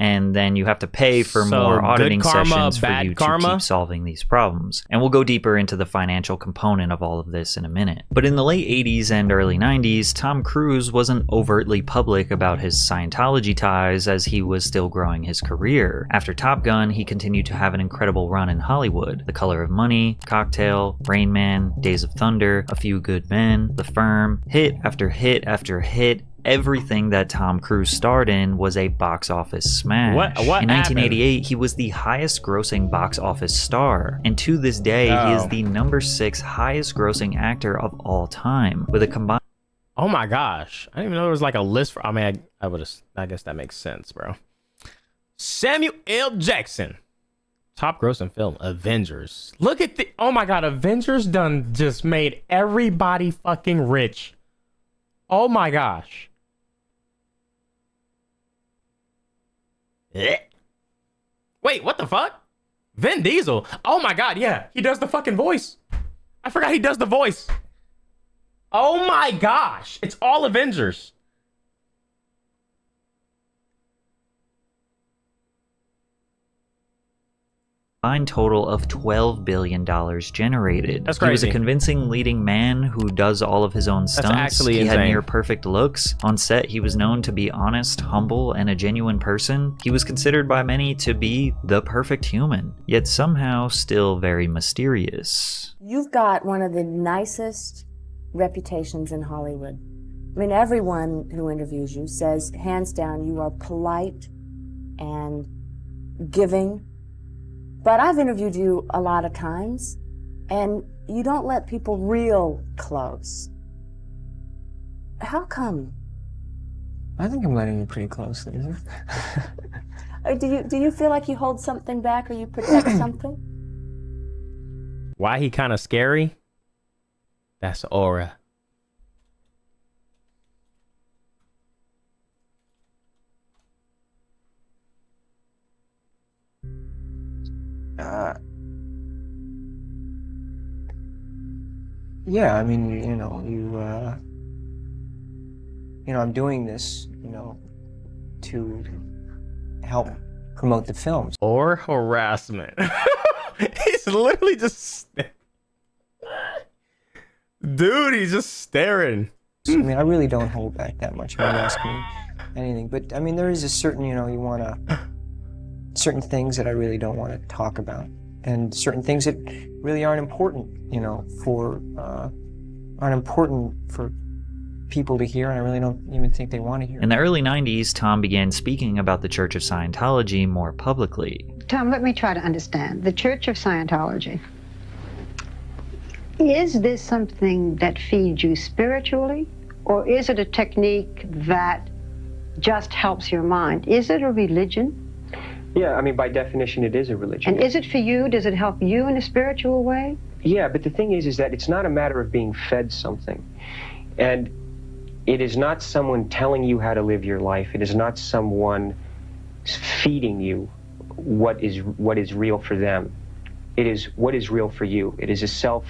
And then you have to pay for more auditing sessions for you to keep solving these problems. And we'll go deeper into the financial component of all of this in a minute. But in the late 80s and early 90s, Tom Cruise wasn't overtly public about his Scientology ties as he was still growing his career. After Top Gun, he continued to have an incredible run in Hollywood. The Color of Money, Cocktail, Rain Man, Days of Thunder, A Few Good Men, The Firm, hit after hit after hit. Everything that Tom Cruise starred in was a box office smash. In 1988, he was the highest grossing box office star. And to this day, he is the #6 highest grossing actor of all time with a combined... Oh my gosh. I didn't even know there was like a list for... I mean, I guess that makes sense, bro. Samuel L. Jackson. Top grossing film, Avengers. Look at the... Oh my god, Avengers done just made everybody fucking rich. Oh my gosh. Wait, what the fuck? Vin Diesel. Oh my god, yeah. He does the fucking voice. I forgot he does the voice. Oh my gosh. It's all Avengers. total of $12 billion generated. That's crazy. He was a convincing leading man who does all of his own stunts. That's actually he insane. had near perfect looks. On set, he was known to be honest, humble, and a genuine person. He was considered by many to be the perfect human, yet somehow still very mysterious. You've got one of the nicest reputations in Hollywood. I mean, everyone who interviews you says, hands down, you are polite and giving. But I've interviewed you a lot of times, and you don't let people real close. How come? I think I'm letting you pretty close, Lisa. Do you feel like you hold something back or you protect something? Why he kind of scary? That's aura. Yeah, I mean, I'm doing this, to help promote the films. Or harassment. He's literally just... Dude, he's just staring. I mean, I really don't hold back that much when you ask me anything. But, I mean, there is a certain, certain things that I really don't want to talk about. And certain things that really aren't important, aren't important for people to hear, and I really don't even think they want to hear. In the early 90s, Tom began speaking about the Church of Scientology more publicly. Tom, let me try to understand. The Church of Scientology. Is this something that feeds you spiritually, or is it a technique that just helps your mind? Is it a religion? Yeah, I mean, by definition, it is a religion. And is it for you? Does it help you in a spiritual way? Yeah, but the thing is that it's not a matter of being fed something. And it is not someone telling you how to live your life. It is not someone feeding you what is real for them. It is what is real for you. It is a self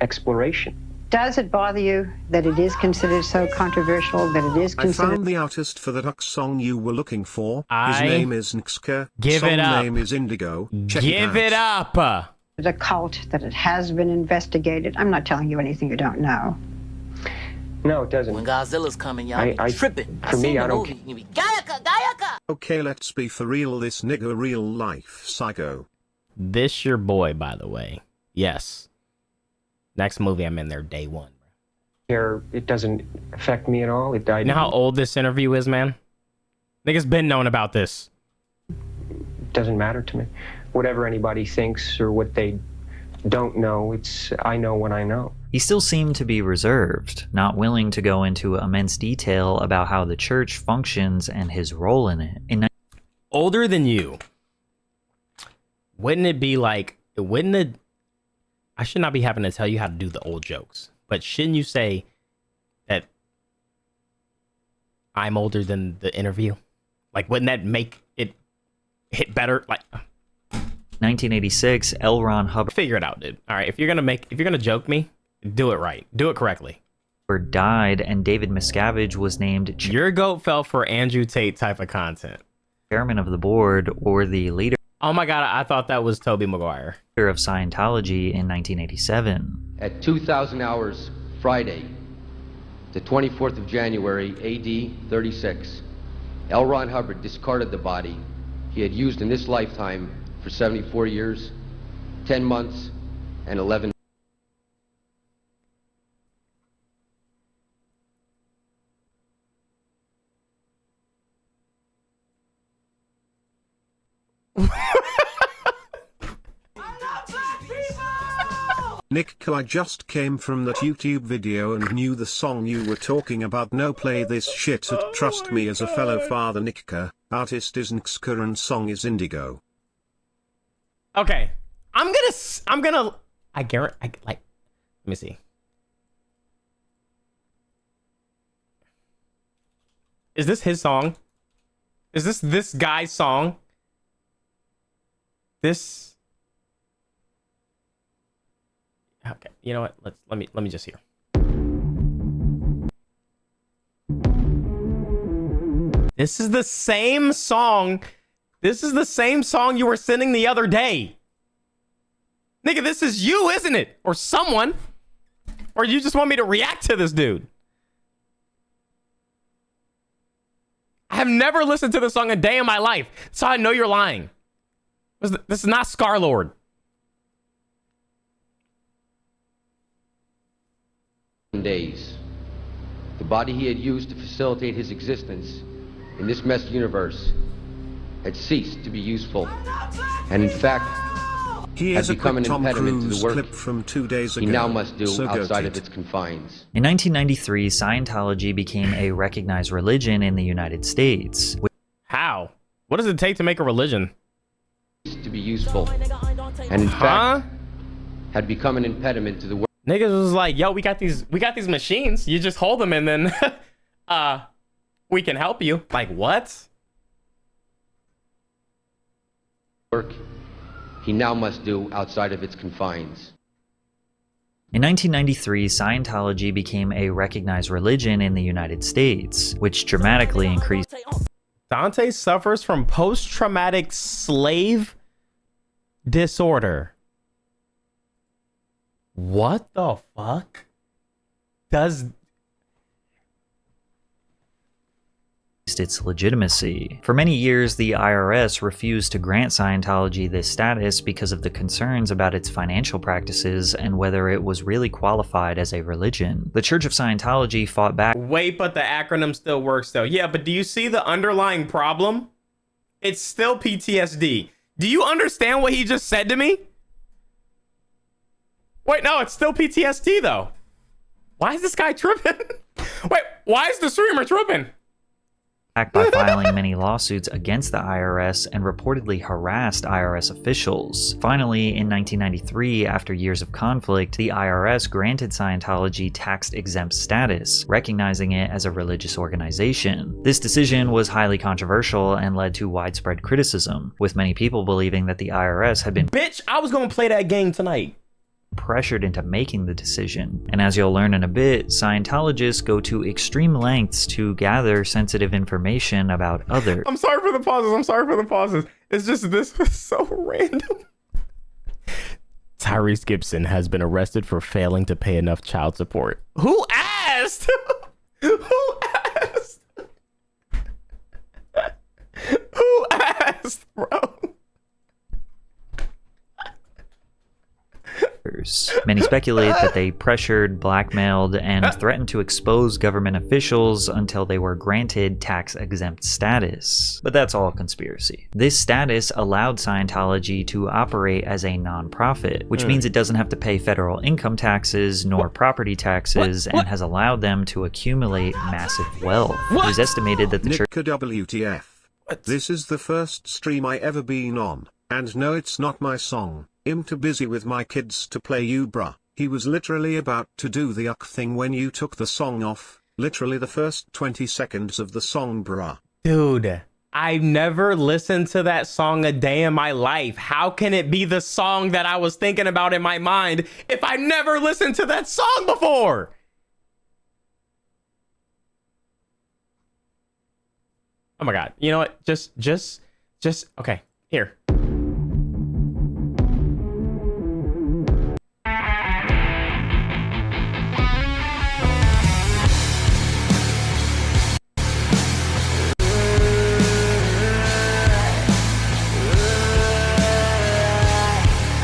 exploration. Does it bother you that it is considered so controversial, that it is I considered... found the artist for the Duck song you were looking for. His I name is Nxka. give song it up. name is Indigo. Check Give it it out. up. The cult, that it has been investigated. I'm not telling you anything you don't know. No, it doesn't. When Godzilla's coming, y'all be tripping. for me, I don't movie. You be Gayaka. Okay, let's be for real. This nigga real life psycho. This your boy, by the way. Yes. Next movie, I'm in there day one. Care, it doesn't affect me at all. It died. You know how old this interview is, man? Niggas been knowing about this. It doesn't matter to me. Whatever anybody thinks or what they don't know, I know what I know. He still seemed to be reserved, not willing to go into immense detail about how the church functions and his role in it. Older than you. Wouldn't it be like, I should not be having to tell you how to do the old jokes, but shouldn't you say that I'm older than the interview? Like, wouldn't that make it hit better? Like, 1986, L. Ron Hubbard. Figure it out, dude. All right, if you're gonna joke me, do it right. Do it correctly. Died, and David Miscavige was named your goat fell for Andrew Tate type of content. Chairman of the board, or the leader. Oh my God, I thought that was Tobey Maguire. Of Scientology in 1987. At 2000 hours Friday, the 24th of January, AD 36, L. Ron Hubbard discarded the body he had used in this lifetime for 74 years, 10 months, and 11 Nick, I just came from that YouTube video and knew the song you were talking about. No, play this shit. Trust me as a fellow father. Nickka, artist is Nxka and song is Indigo. Okay, I guarantee, let me see. Is this his song? Is this guy's song? Okay, you know what? Let me just hear. This is the same song. This is the same song you were sending the other day. Nigga, this is you, isn't it? Or someone. Or you just want me to react to this dude? I have never listened to this song a day in my life. So I know you're lying. This is not Scar-Lord. days. The body he had used to facilitate his existence in this messed universe had ceased to be useful, and in fact Here's had become an Tom impediment to Cruise the work clip from 2 days ago. he now must do So outside goated. of its confines. In 1993, Scientology became a recognized religion in the United States. How? What does it take to make a religion? To be useful, and in fact had become an impediment to the work. Niggas was like, yo, we got these machines. You just hold them and then we can help you. Like, what? Work he now must do outside of its confines. In 1993, Scientology became a recognized religion in the United States, which dramatically increased. Dante suffers from post-traumatic slave disorder. What the fuck? Its legitimacy. For many years, the IRS refused to grant Scientology this status because of the concerns about its financial practices and whether it was really qualified as a religion. The Church of Scientology fought back. Wait, but the acronym still works though. Yeah, but do you see the underlying problem? It's still PTSD. Do you understand what he just said to me? Wait, no, it's still PTSD though. Why is this guy tripping? Wait, why is the streamer tripping? by filing many lawsuits against the IRS and reportedly harassed IRS officials. Finally, in 1993, after years of conflict, the IRS granted Scientology tax-exempt status, recognizing it as a religious organization. This decision was highly controversial and led to widespread criticism, with many people believing that the IRS had been Bitch, I was gonna play that game tonight. pressured into making the decision. And as you'll learn in a bit, Scientologists go to extreme lengths to gather sensitive information about others. I'm sorry for the pauses. It's just, this was so random. Tyrese Gibson has been arrested for failing to pay enough child support. Who asked? Who asked? Who asked, bro? Many speculate that they pressured, blackmailed, and threatened to expose government officials until they were granted tax-exempt status. But that's all conspiracy. This status allowed Scientology to operate as a non-profit, which means it doesn't have to pay federal income taxes nor property taxes, and has allowed them to accumulate massive wealth. It is estimated that the church... WTF. This is the first stream I ever been on, and no, it's not my song. I'm too busy with my kids to play you, bruh. He was literally about to do the uck thing when you took the song off. Literally the first 20 seconds of the song, bruh. Dude, I've never listened to that song a day in my life. How can it be the song that I was thinking about in my mind if I never listened to that song before? Oh my God. You know what? Just, okay, here.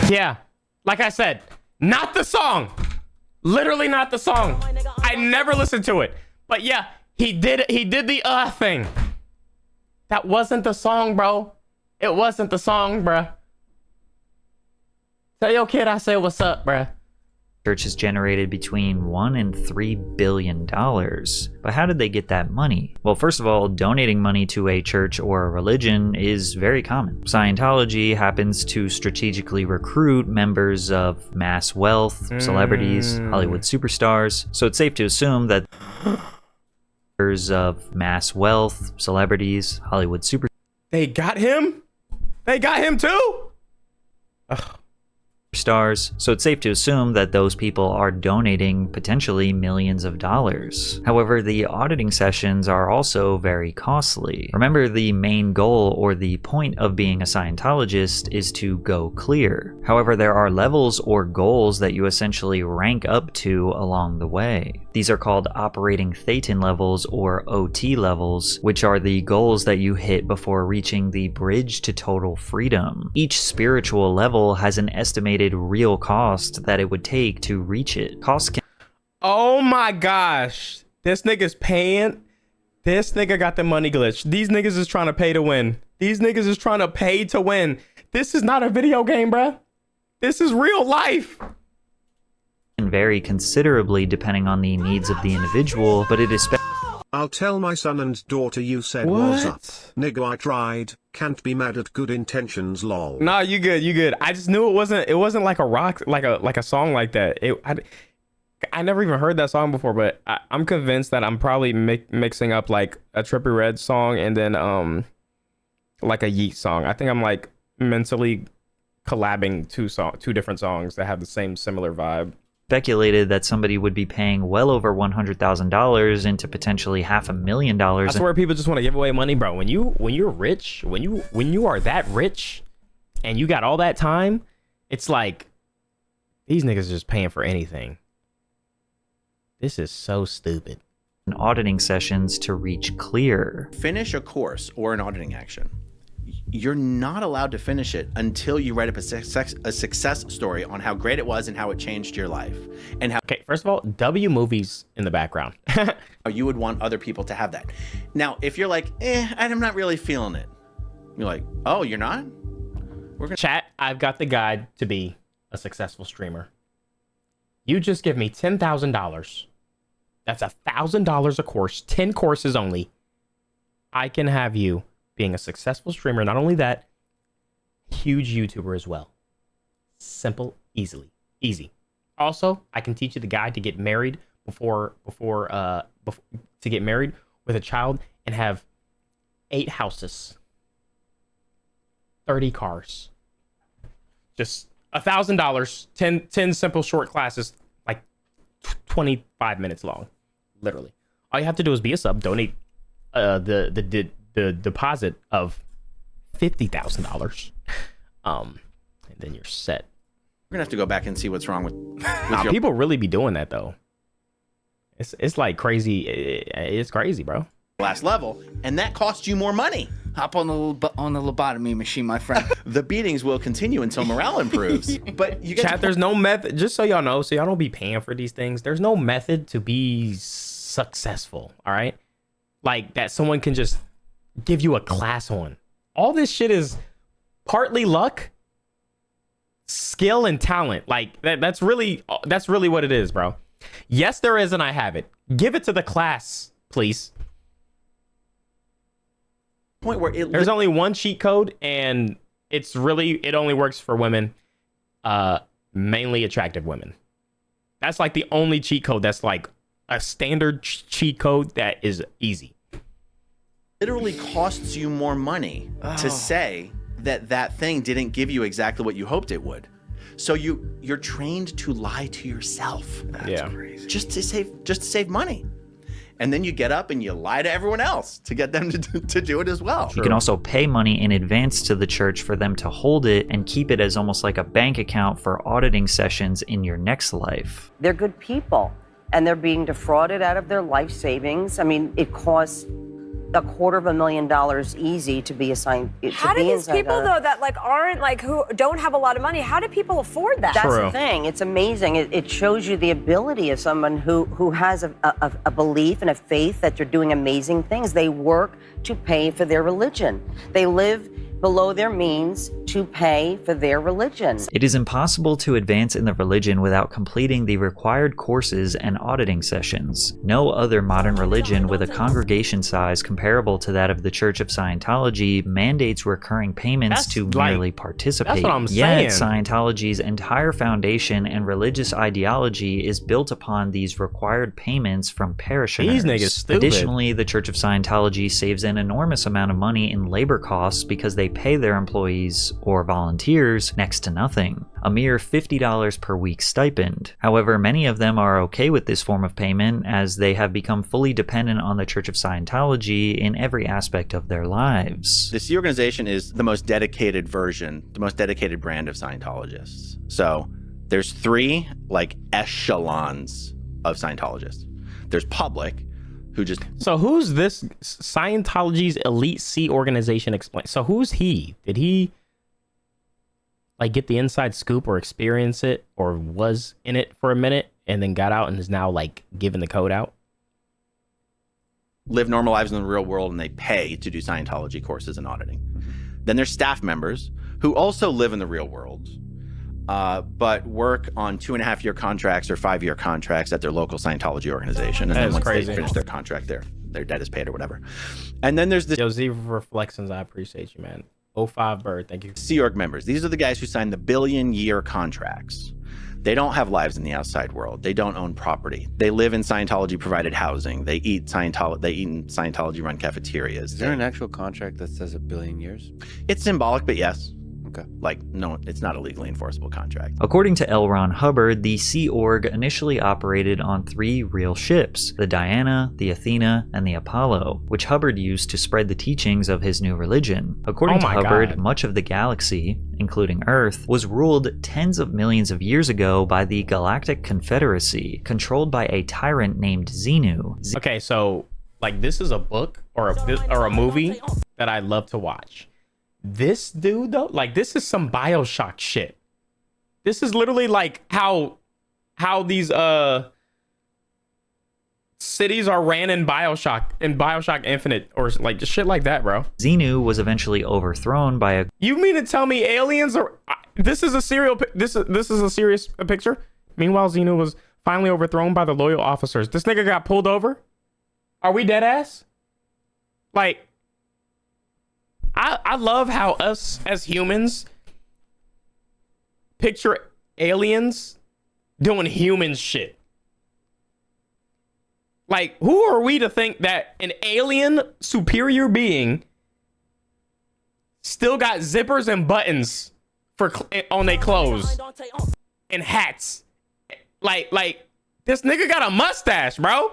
Yeah, like I said, not the song. Literally not the song. I never listened to it. But yeah, he did the thing. That wasn't the song, bro. It wasn't the song, bruh. Tell your kid I say what's up, bruh. Church has generated between $1 and $3 billion. But how did they get that money? Well, first of all, donating money to a church or a religion is very common. Scientology happens to strategically recruit members of mass wealth, celebrities, Hollywood superstars. So it's safe to assume that members of mass wealth, celebrities, Hollywood superstars. They got him? They got him too? Ugh. Stars, so it's safe to assume that those people are donating potentially millions of dollars. However, the auditing sessions are also very costly. Remember, the main goal or the point of being a Scientologist is to go clear. However, there are levels or goals that you essentially rank up to along the way. These are called operating thetan levels or OT levels, which are the goals that you hit before reaching the bridge to total freedom. Each spiritual level has an estimated real cost that it would take to reach it. Oh my gosh. This nigga's paying. This nigga got the money glitch. These niggas is trying to pay to win. These niggas is trying to pay to win. This is not a video game, bruh. This is real life. Can vary considerably depending on the needs of the individual, but it is I'll tell my son and daughter you said was up. Nigga, I tried. Can't be mad at good intentions, lol. Nah, you good. I just knew it wasn't like a rock, like a song like that. I never even heard that song before, but I'm convinced that I'm probably mixing up like a Trippie Redd song and then like a Yeet song. I think I'm like mentally collabing two different songs that have the same similar vibe. Speculated that somebody would be paying well over $100,000 into potentially $500,000. I swear people just want to give away money, bro. When you're rich, when you are that rich and you got all that time, it's like these niggas are just paying for anything. This is so stupid. Auditing sessions to reach clear. Finish a course or an auditing action. You're not allowed to finish it until you write up a success story on how great it was and how it changed your life. And how okay, first of all, W movies in the background. You would want other people to have that. Now, if you're like, I'm not really feeling it. You're like, oh, you're not? We're gonna chat, I've got the guide to be a successful streamer. You just give me $10,000. That's $1,000 a course, 10 courses only. I can have you being a successful streamer. Not only that, huge YouTuber as well. Simple, easy. Also, I can teach you the guide to get married before to get married with a child and have 8 houses, 30 cars, just $1,000, 10 simple short classes, like 25 minutes long, literally. All you have to do is be a sub, donate the deposit of $50,000, and then you're set. We're gonna have to go back and see what's wrong with Nah, people really be doing that though. It's like crazy. It's crazy, bro. last level, and that costs you more money. Hop on the lobotomy machine, my friend. The beatings will continue until morale improves. But you Chat, there's no method. Just so y'all know, so y'all don't be paying for these things. There's no method to be successful. All right, like that. Someone can just give you a class on. All this shit is partly luck, skill, and talent. Like that's really what it is, bro. Yes, there is, and I have it. Give it to the class, please. Point where there's only one cheat code, and it only works for women, mainly attractive women. That's like the only cheat code that's like a standard cheat code that is easy. Literally costs you more money to say that thing didn't give you exactly what you hoped it would. So you're trained to lie to yourself. That's crazy. Just to save money. And then you get up and you lie to everyone else to get them to do it as well. You can also pay money in advance to the church for them to hold it and keep it as almost like a bank account for auditing sessions in your next life. They're good people, and they're being defrauded out of their life savings. I mean, it costs $250,000 easy to be assigned. How do these people though that like aren't like who don't have a lot of money? How do people afford that? That's the thing. It's amazing. It shows you the ability of someone who has a belief and a faith that you're doing amazing things. They work to pay for their religion. They live below their means to pay for their religion. It is impossible to advance in the religion without completing the required courses and auditing sessions. No other modern religion with a congregation size comparable to that of the Church of Scientology mandates recurring payments to merely participate. That's what I'm Yet saying. Scientology's entire foundation and religious ideology is built upon these required payments from parishioners. These niggas stupid. Additionally, the Church of Scientology saves an enormous amount of money in labor costs because they pay their employees or volunteers next to nothing, a mere $50 per week stipend. However, many of them are okay with this form of payment as they have become fully dependent on the Church of Scientology in every aspect of their lives. The Sea organization is the most dedicated version, the most dedicated brand of Scientologists. So there's 3 like echelons of Scientologists. There's public, who just... So who's this Scientology's elite Sea organization? Explain. So who's he? Did he like get the inside scoop or experience it or was in it for a minute and then got out and is now like giving the code out? Live normal lives in the real world and they pay to do Scientology courses and auditing. Then there's staff members who also live in the real world, but work on 2.5-year contracts or 5-year contracts at their local Scientology organization. And then once they finish their contract, their debt is paid or whatever. And then there's this... Yo, Z Reflections, I appreciate you, man. 05 Bird, thank you. Sea Org members. These are the guys who sign the billion-year contracts. They don't have lives in the outside world. They don't own property. They live in Scientology-provided housing. They eat in Scientology-run cafeterias. Is there an actual contract that says 1 billion years? It's symbolic, but yes. Okay. Like, no, it's not a legally enforceable contract. According to L. Ron Hubbard, the Sea Org initially operated on 3 real ships, the Diana, the Athena, and the Apollo, which Hubbard used to spread the teachings of his new religion. According to Hubbard, much of the galaxy, including Earth, was ruled tens of millions of years ago by the Galactic Confederacy, controlled by a tyrant named Xenu. Okay, so like this is a book or a movie that I love to watch. This dude though, like this is some BioShock shit. This is literally like how these cities are ran in BioShock Infinite or like just shit like that, bro. Xenu was eventually overthrown by a... You mean to tell me aliens are... This is a this is a serious picture? Meanwhile, Xenu was finally overthrown by the loyal officers. This nigga got pulled over? Are we dead ass? Like, I love how us as humans picture aliens doing human shit. Like, who are we to think that an alien superior being still got zippers and buttons on their clothes and hats? Like this nigga got a mustache, bro.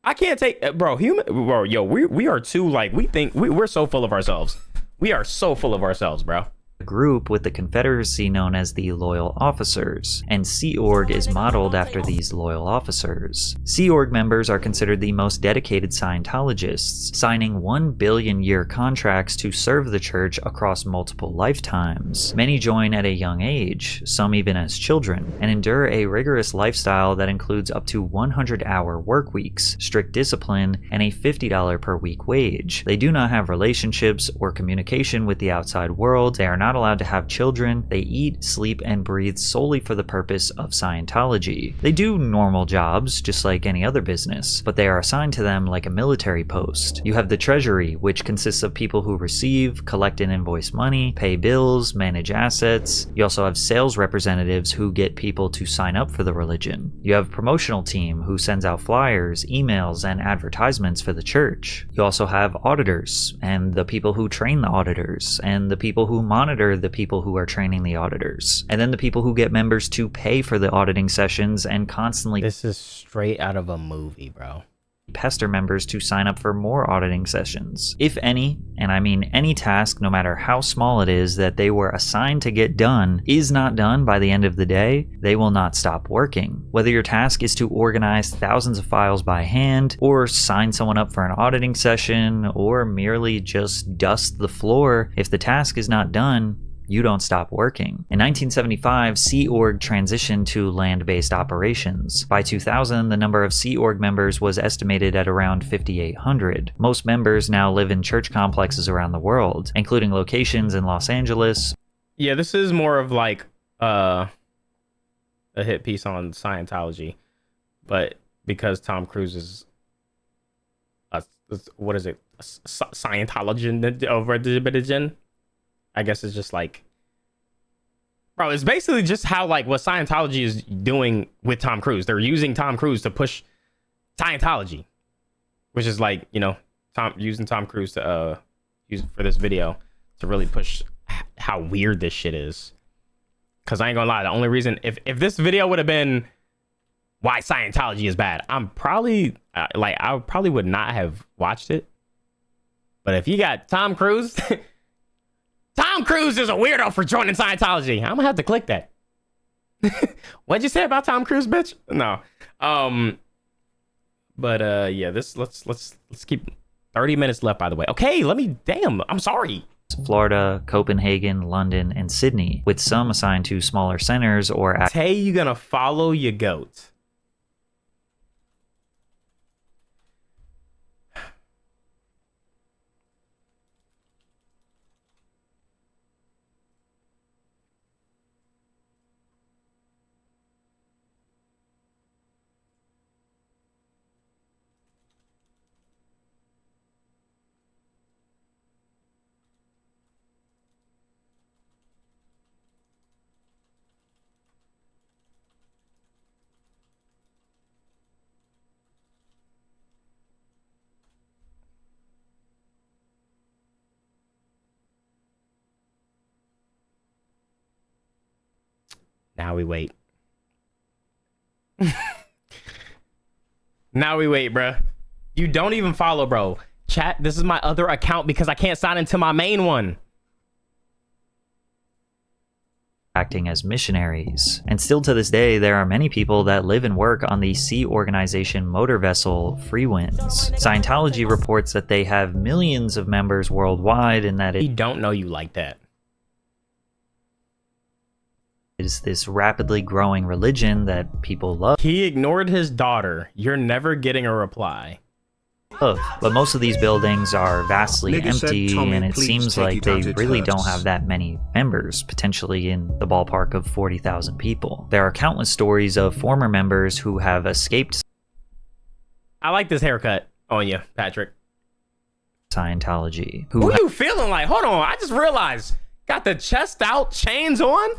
I can't take, bro. We are too, like, we're so full of ourselves. We are so full of ourselves, bro. Group with the Confederacy known as the Loyal Officers, and Sea Org is modeled after these loyal officers. Sea Org members are considered the most dedicated Scientologists, signing 1 billion-year contracts to serve the church across multiple lifetimes. Many join at a young age, some even as children, and endure a rigorous lifestyle that includes up to 100-hour work weeks, strict discipline, and a $50 per week wage. They do not have relationships or communication with the outside world. They are not allowed to have children. They eat, sleep, and breathe solely for the purpose of Scientology. They do normal jobs, just like any other business, but they are assigned to them like a military post. You have the treasury, which consists of people who receive, collect and invoice money, pay bills, manage assets. You also have sales representatives who get people to sign up for the religion. You have a promotional team who sends out flyers, emails, and advertisements for the church. You also have auditors, and the people who train the auditors, and the people who monitor the people who are training the auditors, and then the people who get members to pay for the auditing sessions and constantly— This is straight out of a movie, bro. Pester members to sign up for more auditing sessions. If any, and I mean any task, no matter how small it is, that they were assigned to get done is not done by the end of the day, they will not stop working. Whether your task is to organize thousands of files by hand, or sign someone up for an auditing session, or merely just dust the floor, if the task is not done, you don't stop working. In 1975, Sea Org transitioned to land-based operations. By 2000, the number of Sea Org members was estimated at around 5,800. Most members now live in church complexes around the world, including locations in Los Angeles. Yeah, this is more of like a hit piece on Scientology, but because Tom Cruise is what is it? Scientology over the I guess it's just like, bro, it's basically just how, like, what Scientology is doing with Tom Cruise. They're using Tom Cruise to push Scientology, which is like, you know, using Tom Cruise to use for this video to really push how weird this shit is. Cause I ain't gonna lie, the only reason, if this video would have been why Scientology is bad, I'm probably I probably would not have watched it. But if you got Tom Cruise. Tom Cruise is a weirdo for joining Scientology. I'm gonna have to click that. What'd you say about Tom Cruise, bitch? No. But yeah, let's keep 30 minutes left, by the way. Okay, I'm sorry. Florida, Copenhagen, London, and Sydney, with some assigned to smaller centers or— Hey, you gonna follow your goat. Now we wait. Now we wait, bro. You don't even follow, bro. Chat, this is my other account because I can't sign into my main one. Acting as missionaries. And still to this day, there are many people that live and work on the sea organization motor vessel Freewinds. Scientology reports that they have millions of members worldwide and that We don't know you like that. Is this rapidly growing religion that people love. He ignored his daughter. You're never getting a reply. But most of these buildings are vastly empty, and it seems like they really don't have that many members, potentially in the ballpark of 40,000 people. There are countless stories of former members who have escaped. I like this haircut on you, Patrick. Scientology. Who you feeling like? Hold on, I just realized. Got the chest out, chains on?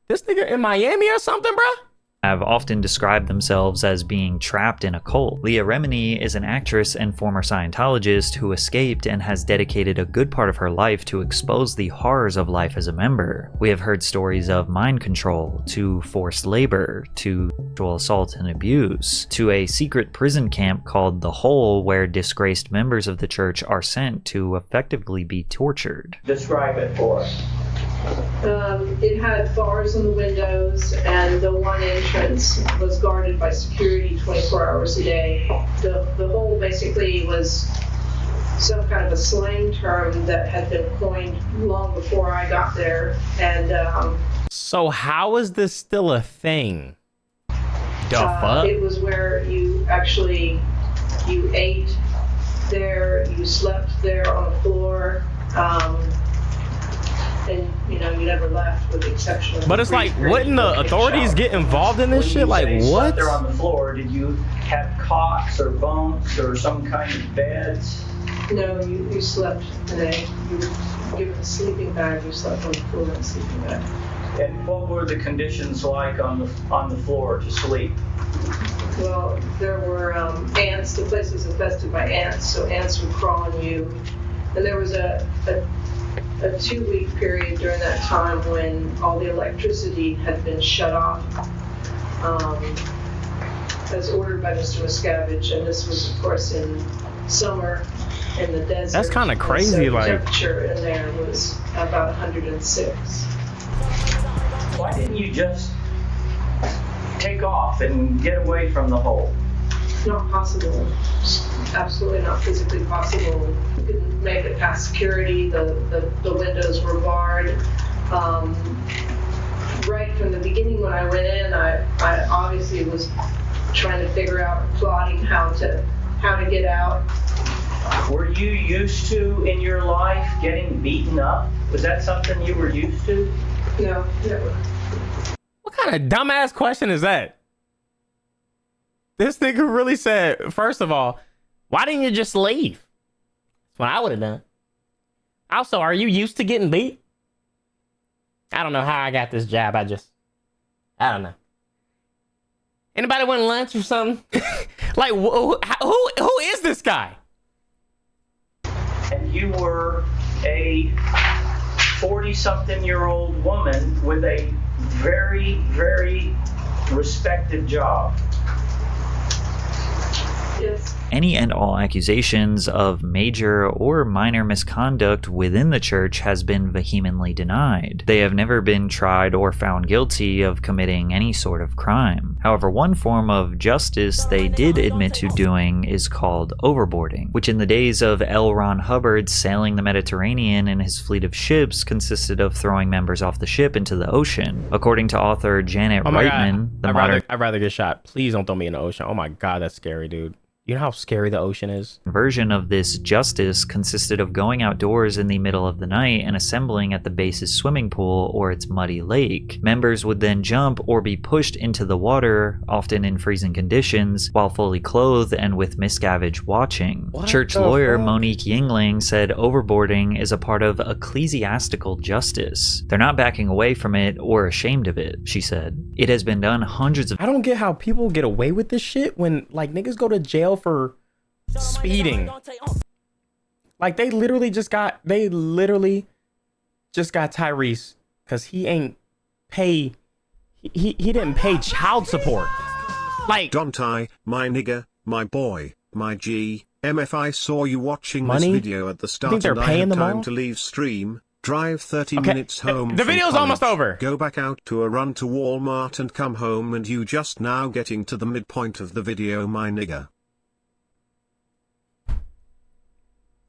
This nigga in Miami or something, bruh? Have often described themselves as being trapped in a cult. Leah Remini is an actress and former Scientologist who escaped and has dedicated a good part of her life to expose the horrors of life as a member. We have heard stories of mind control, to forced labor, to sexual assault and abuse, to a secret prison camp called The Hole where disgraced members of the church are sent to effectively be tortured. Describe it for us. It had bars on the windows, and the one entrance was guarded by security 24 hours a day. The hole basically was some kind of a slang term that had been coined long before I got there. And so how is this still a thing? The fuck? It was where you ate there, you slept there on the floor. And you never left with the exception of. But it's like, wouldn't the authorities get involved in this shit? Like, what? There on the floor, did you have cots or bunks or some kind of beds? No, you slept you were given a sleeping bag. You slept on the floor in a sleeping bag. And what were the conditions like on the floor to sleep? Well, there were ants. The place was infested by ants, so ants would crawl on you. And there was a 2-week period during that time when all the electricity had been shut off, as ordered by Mr. Miscavige, and this was, of course, in summer in the desert. That's kind of crazy. So the like, temperature in there was about 106. Why didn't you just take off and get away from the hole? Not possible. Absolutely not physically possible. You couldn't make it past security. The windows were barred. Right from the beginning when I went in, I obviously was trying to figure out, plotting how to get out. Were you used to in your life getting beaten up? Was that something you were used to? No, never. What kind of dumbass question is that? This nigga really said, first of all, why didn't you just leave? That's what I would have done. Also, are you used to getting beat? I don't know how I got this job. I don't know. Anybody want lunch or something? Like, who is this guy? And you were a 40-something-year-old woman with a very, very respected job. Yes. Any and all accusations of major or minor misconduct within the church has been vehemently denied. They have never been tried or found guilty of committing any sort of crime. However, one form of justice they did admit to doing is called overboarding, which in the days of L. Ron Hubbard sailing the Mediterranean in his fleet of ships consisted of throwing members off the ship into the ocean. According to author Janet Reitman, I'd rather get shot. Please don't throw me in the ocean. Oh my God, that's scary, dude. You know how scary the ocean is? Version of this justice consisted of going outdoors in the middle of the night and assembling at the base's swimming pool or its muddy lake. Members would then jump or be pushed into the water, often in freezing conditions, while fully clothed and with Miscavige watching. Church lawyer Monique Yingling said overboarding is a part of ecclesiastical justice. They're not backing away from it or ashamed of it, she said. It has been done hundreds of— I don't get how people get away with this shit when, like, niggas go to jail for speeding. Like, they literally just got Tyrese because he ain't pay, he didn't pay child support. Like, ImDOntai, my nigga, my boy, my G, MF, I saw you watching money? This video at the start Think they're and I paying had them time all? to leave stream. Drive 30 minutes home. The from video's almost college, over. Go back out to a run to Walmart and come home, and you just now getting to the midpoint of the video, my nigga.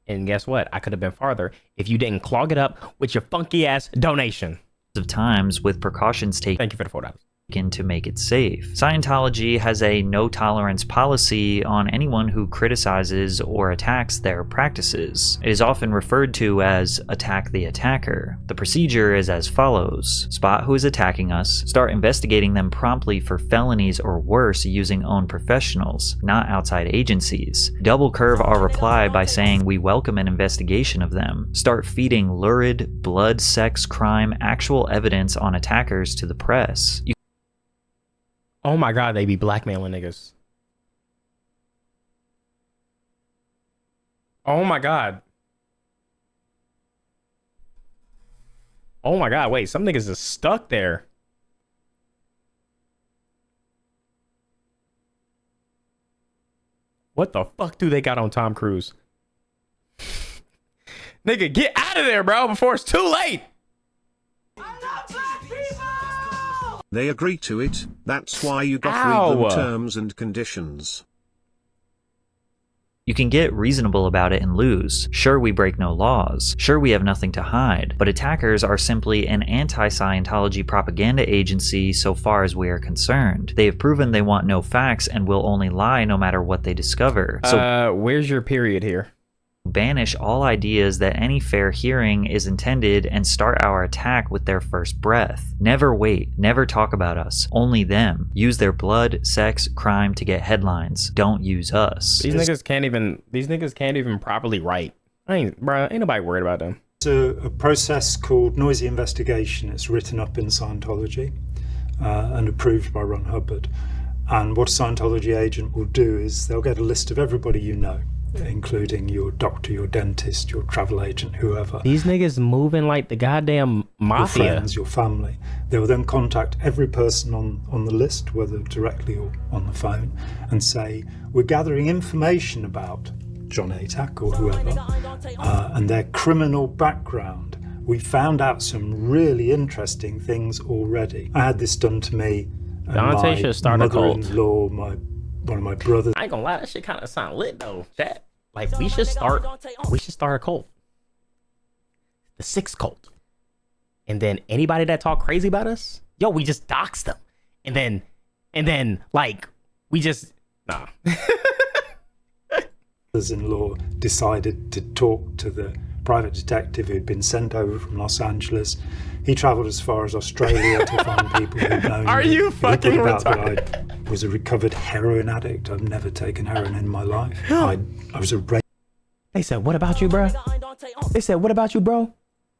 And guess what? I could have been farther if you didn't clog it up with your funky ass donation. Of times with precautions taken. Thank you for the $4. to make it safe. Scientology has a no-tolerance policy on anyone who criticizes or attacks their practices. It is often referred to as attack the attacker. The procedure is as follows. Spot who is attacking us, start investigating them promptly for felonies or worse using own professionals, not outside agencies. Double curve our reply by saying we welcome an investigation of them. Start feeding lurid, blood, sex, crime, actual evidence on attackers to the press. Oh my god, they be blackmailing niggas. Oh my god. Oh my god, wait, some niggas is stuck there. What the fuck do they got on Tom Cruise? Nigga, get out of there, bro, before it's too late. They agree to it, that's why you got read them terms and conditions. You can get reasonable about it and lose. Sure, we break no laws. Sure, we have nothing to hide. But attackers are simply an anti-Scientology propaganda agency so far as we are concerned. They have proven they want no facts and will only lie no matter what they discover. So, where's your period here? Banish all ideas that any fair hearing is intended and start our attack with their first breath. Never wait, never talk about us, only them. Use their blood, sex, crime to get headlines. Don't use us. These niggas can't even properly write. Ain't nobody worried about them. It's a process called noisy investigation. It's written up in Scientology and approved by Ron Hubbard. And what a Scientology agent will do is they'll get a list of everybody you know, including your doctor, your dentist, your travel agent, whoever. These niggas moving like the goddamn mafia. Your friends, your family. They will then contact every person on the list, whether directly or on the phone, and say, we're gathering information about John Atack or whoever, and their criminal background. We found out some really interesting things already. I had this done to me. Dante should start a cult. Mother-in-law, one of my brothers. I ain't gonna lie, that shit kind of sound lit though, chat. Like we should start a cult, the Six Cult, and then anybody that talk crazy about us, yo, we just dox them, and then like we just nah. Brothers-in-law decided to talk to the private detective who'd been sent over from Los Angeles. He traveled as far as Australia to find people who'd known. Are you fucking retarded? That I was a recovered heroin addict. I've never taken heroin in my life. I was a They said, what about you, bro? They said, what about you, bro?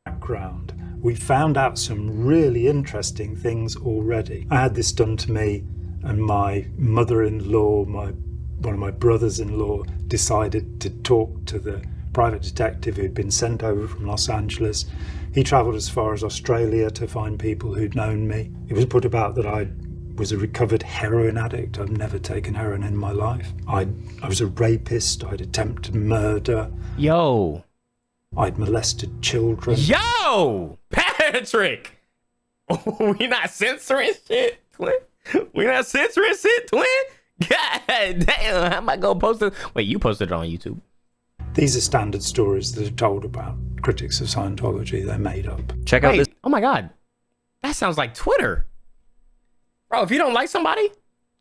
Background. We found out some really interesting things already. I had this done to me, and my mother-in-law, one of my brothers-in-law, decided to talk to the private detective who'd been sent over from Los Angeles. He traveled as far as Australia to find people who'd known me. It was put about that I was a recovered heroin addict. I've never taken heroin in my life. I was a rapist. I'd attempted murder. Yo. I'd molested children. Yo, Patrick. We not censoring shit, twin. We not censoring shit, twin. God damn, how am I gonna post it? Wait, you posted it on YouTube. These are standard stories that are told about critics of Scientology. They're made up. Check out this. Oh my God. That sounds like Twitter. Bro, if you don't like somebody,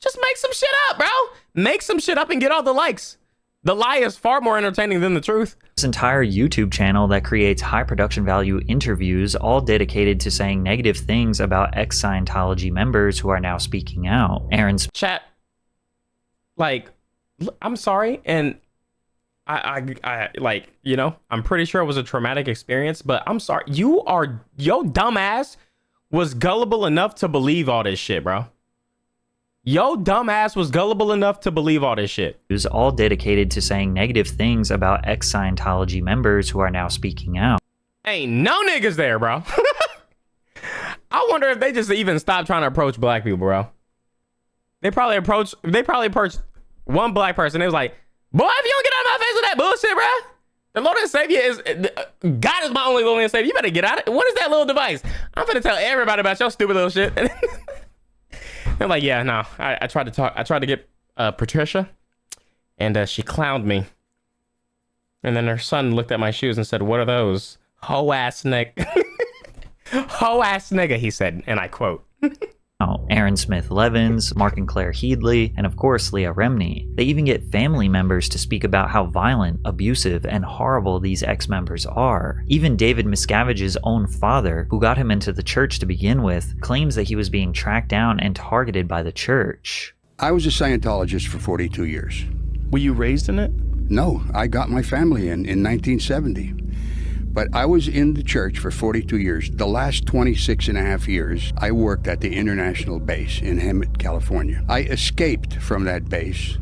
just make some shit up, bro. Make some shit up and get all the likes. The lie is far more entertaining than the truth. This entire YouTube channel that creates high production value interviews, all dedicated to saying negative things about ex-Scientology members who are now speaking out. Aaron's chat. Like, I'm sorry, and I like, you know, I'm pretty sure it was a traumatic experience, but I'm sorry. Yo dumbass was gullible enough to believe all this shit, bro. Yo dumbass was gullible enough to believe all this shit. It was all dedicated to saying negative things about ex-Scientology members who are now speaking out. Ain't no niggas there, bro. I wonder if they just even stopped trying to approach black people, bro. They probably approached one black person. It was like, boy, if you don't get out of my face with that bullshit, bro. The Lord and Savior is, God is my only Lord and Savior. You better get out of it. What is that little device? I'm finna tell everybody about your stupid little shit. I'm like, yeah, no. I tried to get Patricia, and she clowned me. And then her son looked at my shoes and said, what are those? Ho ass nigga. Ho ass nigga, he said, and I quote. Aaron Smith Levins, Mark and Claire Headley, and of course Leah Remini. They even get family members to speak about how violent, abusive, and horrible these ex-members are. Even David Miscavige's own father, who got him into the church to begin with, claims that he was being tracked down and targeted by the church. I was a Scientologist for 42 years. Were you raised in it? No, I got my family in 1970. But I was in the church for 42 years. The last 26 and a half years, I worked at the international base in Hemet, California. I escaped from that base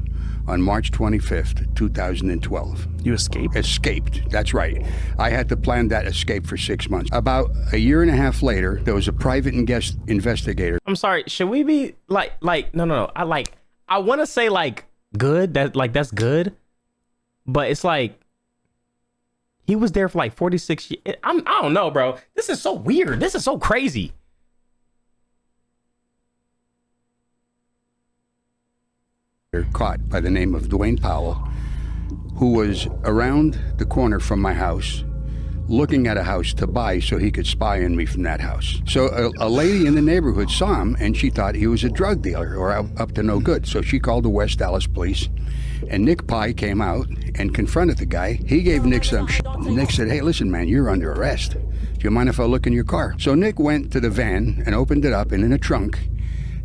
on March 25th, 2012. You escaped? Escaped, that's right. I had to plan that escape for 6 months. About a year and a half later, there was a private and guest investigator. I'm sorry, should we be no. I want to say like good, that's good. But it's like, he was there for like 46 years. I don't know, bro. This is so weird. This is so crazy. Caught by the name of Dwayne Powell, who was around the corner from my house, looking at a house to buy so he could spy on me from that house. So a lady in the neighborhood saw him, and she thought he was a drug dealer or up to no good. So she called the West Dallas police, and Nick Pye came out and confronted the guy. He gave Nick some shit. Nick said, "Hey, listen, man, you're under arrest. Do you mind if I look in your car?" So Nick went to the van and opened it up, and in the trunk,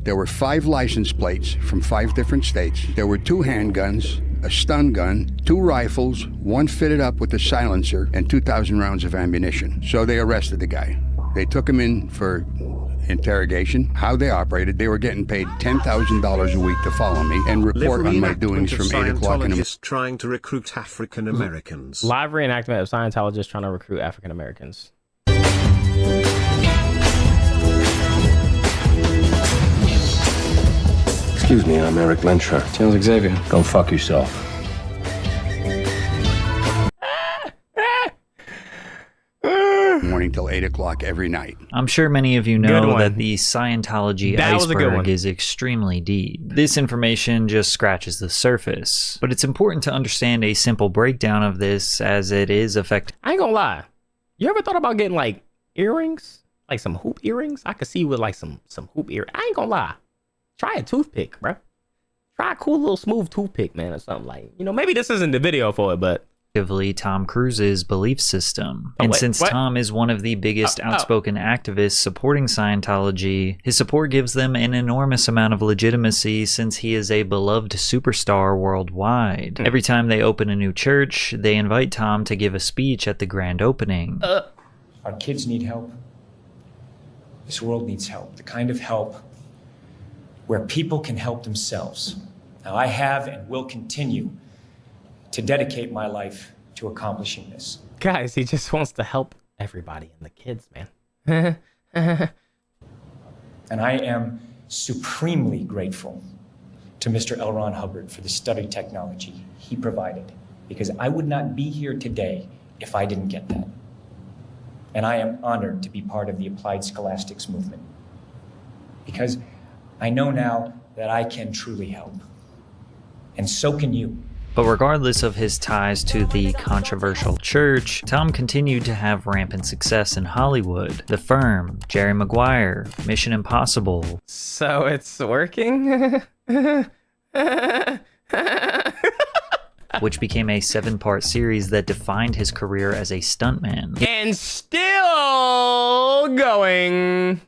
there were 5 license plates from 5 different states. There were 2 handguns, a stun gun, 2 rifles, 1 fitted up with a silencer, and 2,000 rounds of ammunition. So they arrested the guy. They took him in for interrogation, how they operated. They were getting paid $10,000 a week to follow me and report on my doings from 8 o'clock in the morning. Trying to recruit African Americans. Live reenactment of Scientologists trying to recruit African Americans. Excuse me, I'm Eric Lensher. Charles Xavier. Go fuck yourself. Morning till 8 o'clock every night. I'm sure many of you know that the Scientology iceberg is extremely deep. This information just scratches the surface, but it's important to understand a simple breakdown of this as it is affecting. I ain't gonna lie. You ever thought about getting like earrings? Like some hoop earrings? I could see with like some hoop ear. I ain't gonna lie. Try a toothpick, bro. Try a cool little smooth toothpick, man, or something like. Maybe this isn't the video for it, but Tom Cruise's belief system. And since Tom is one of the biggest outspoken activists supporting Scientology, his support gives them an enormous amount of legitimacy since he is a beloved superstar worldwide. Every time they open a new church, they invite Tom to give a speech at the grand opening. Our kids need help. This world needs help. The kind of help where people can help themselves. Now, I have and will continue to dedicate my life to accomplishing this. Guys, he just wants to help everybody and the kids, man. And I am supremely grateful to Mr. L. Ron Hubbard for the study technology he provided, because I would not be here today if I didn't get that. And I am honored to be part of the applied scholastics movement, because I know now that I can truly help. And so can you. But regardless of his ties to the controversial church, Tom continued to have rampant success in Hollywood. The Firm, Jerry Maguire, Mission Impossible. So it's working? Which became a 7-part series that defined his career as a stuntman. And still going.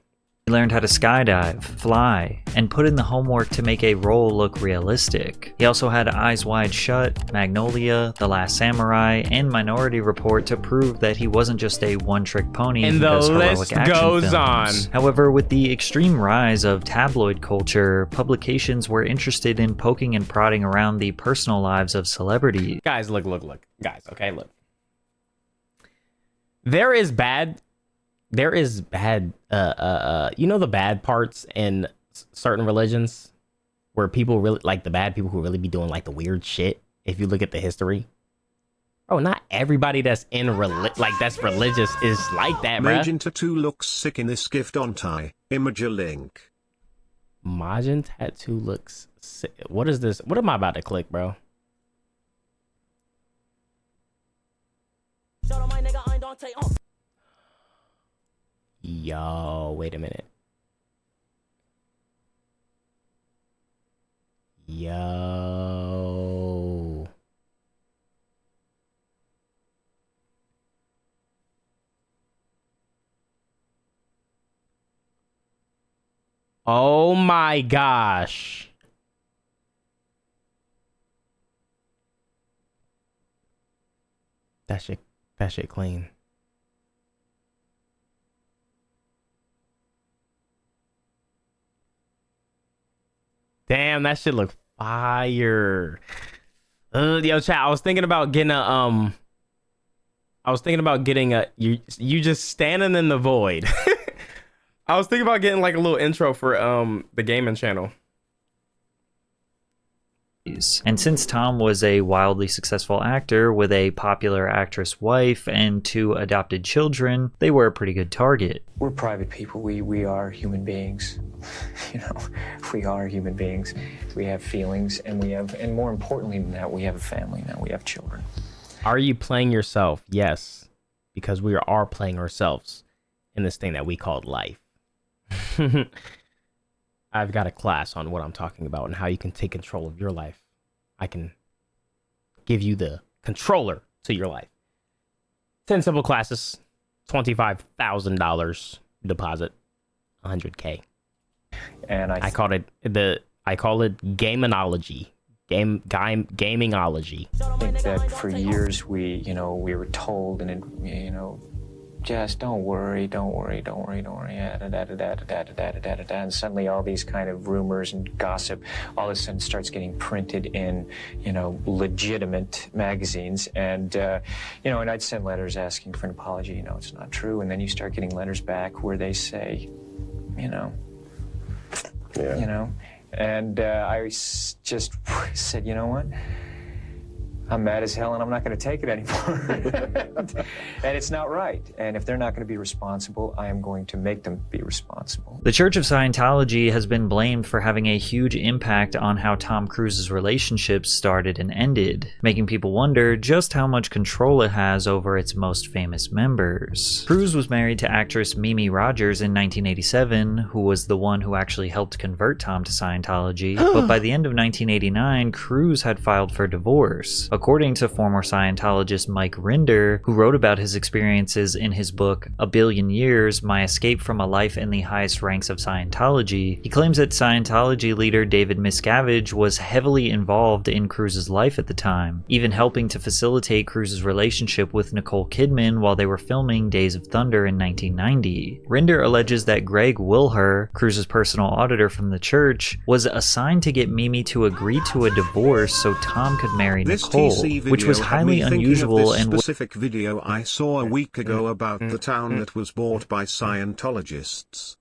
He learned how to skydive, fly, and put in the homework to make a role look realistic. He also had Eyes Wide Shut, Magnolia, The Last Samurai, and Minority Report to prove that he wasn't just a one-trick pony and who does heroic action goes films. on. However, with the extreme rise of tabloid culture, publications were interested in poking and prodding around the personal lives of celebrities. Guys, look. Guys, okay, look. There is bad, the bad parts in certain religions where people really, like the bad people who really be doing like the weird shit. If you look at the history, bro, not everybody that's in that's religious is like that, bro. Majin Tattoo looks sick in this ImDOntai. Image a link. Majin Tattoo looks sick. What is this? What am I about to click, bro? Yo, wait a minute. Yo. Oh my gosh. That shit clean. Damn, that shit look fire. Yo, chat, I was thinking about getting a you just standing in the void. I was thinking about getting like a little intro for the gaming channel. And since Tom was a wildly successful actor with a popular actress wife and 2 adopted children, they were a pretty good target. We're private people. We are human beings. You know, we are human beings. We have feelings, and more importantly than that, we have a family now. We have children. Are you playing yourself? Yes, because we are playing ourselves in this thing that we called life. I've got a class on what I'm talking about and how you can take control of your life. I can give you the controller to your life. 10 simple classes, $25,000 deposit, $100K. And I call it gaminology. Gamingology. I think that for years we were told, and just don't worry, and suddenly all these kind of rumors and gossip all of a sudden starts getting printed in, legitimate magazines, and and I'd send letters asking for an apology. It's not true, and then you start getting letters back where they say, and I just said, you know what? I'm mad as hell and I'm not going to take it anymore. And it's not right. And if they're not going to be responsible, I am going to make them be responsible. The Church of Scientology has been blamed for having a huge impact on how Tom Cruise's relationships started and ended, making people wonder just how much control it has over its most famous members. Cruise was married to actress Mimi Rogers in 1987, who was the one who actually helped convert Tom to Scientology, but by the end of 1989, Cruise had filed for divorce. According to former Scientologist Mike Rinder, who wrote about his experiences in his book A Billion Years, My Escape from a Life in the Highest Ranks of Scientology, he claims that Scientology leader David Miscavige was heavily involved in Cruise's life at the time, even helping to facilitate Cruise's relationship with Nicole Kidman while they were filming Days of Thunder in 1990. Rinder alleges that Greg Wilher, Cruise's personal auditor from the church, was assigned to get Mimi to agree to a divorce so Tom could marry Nicole, which was highly unusual and specific video I saw a week ago about the town that was bought by Scientologists.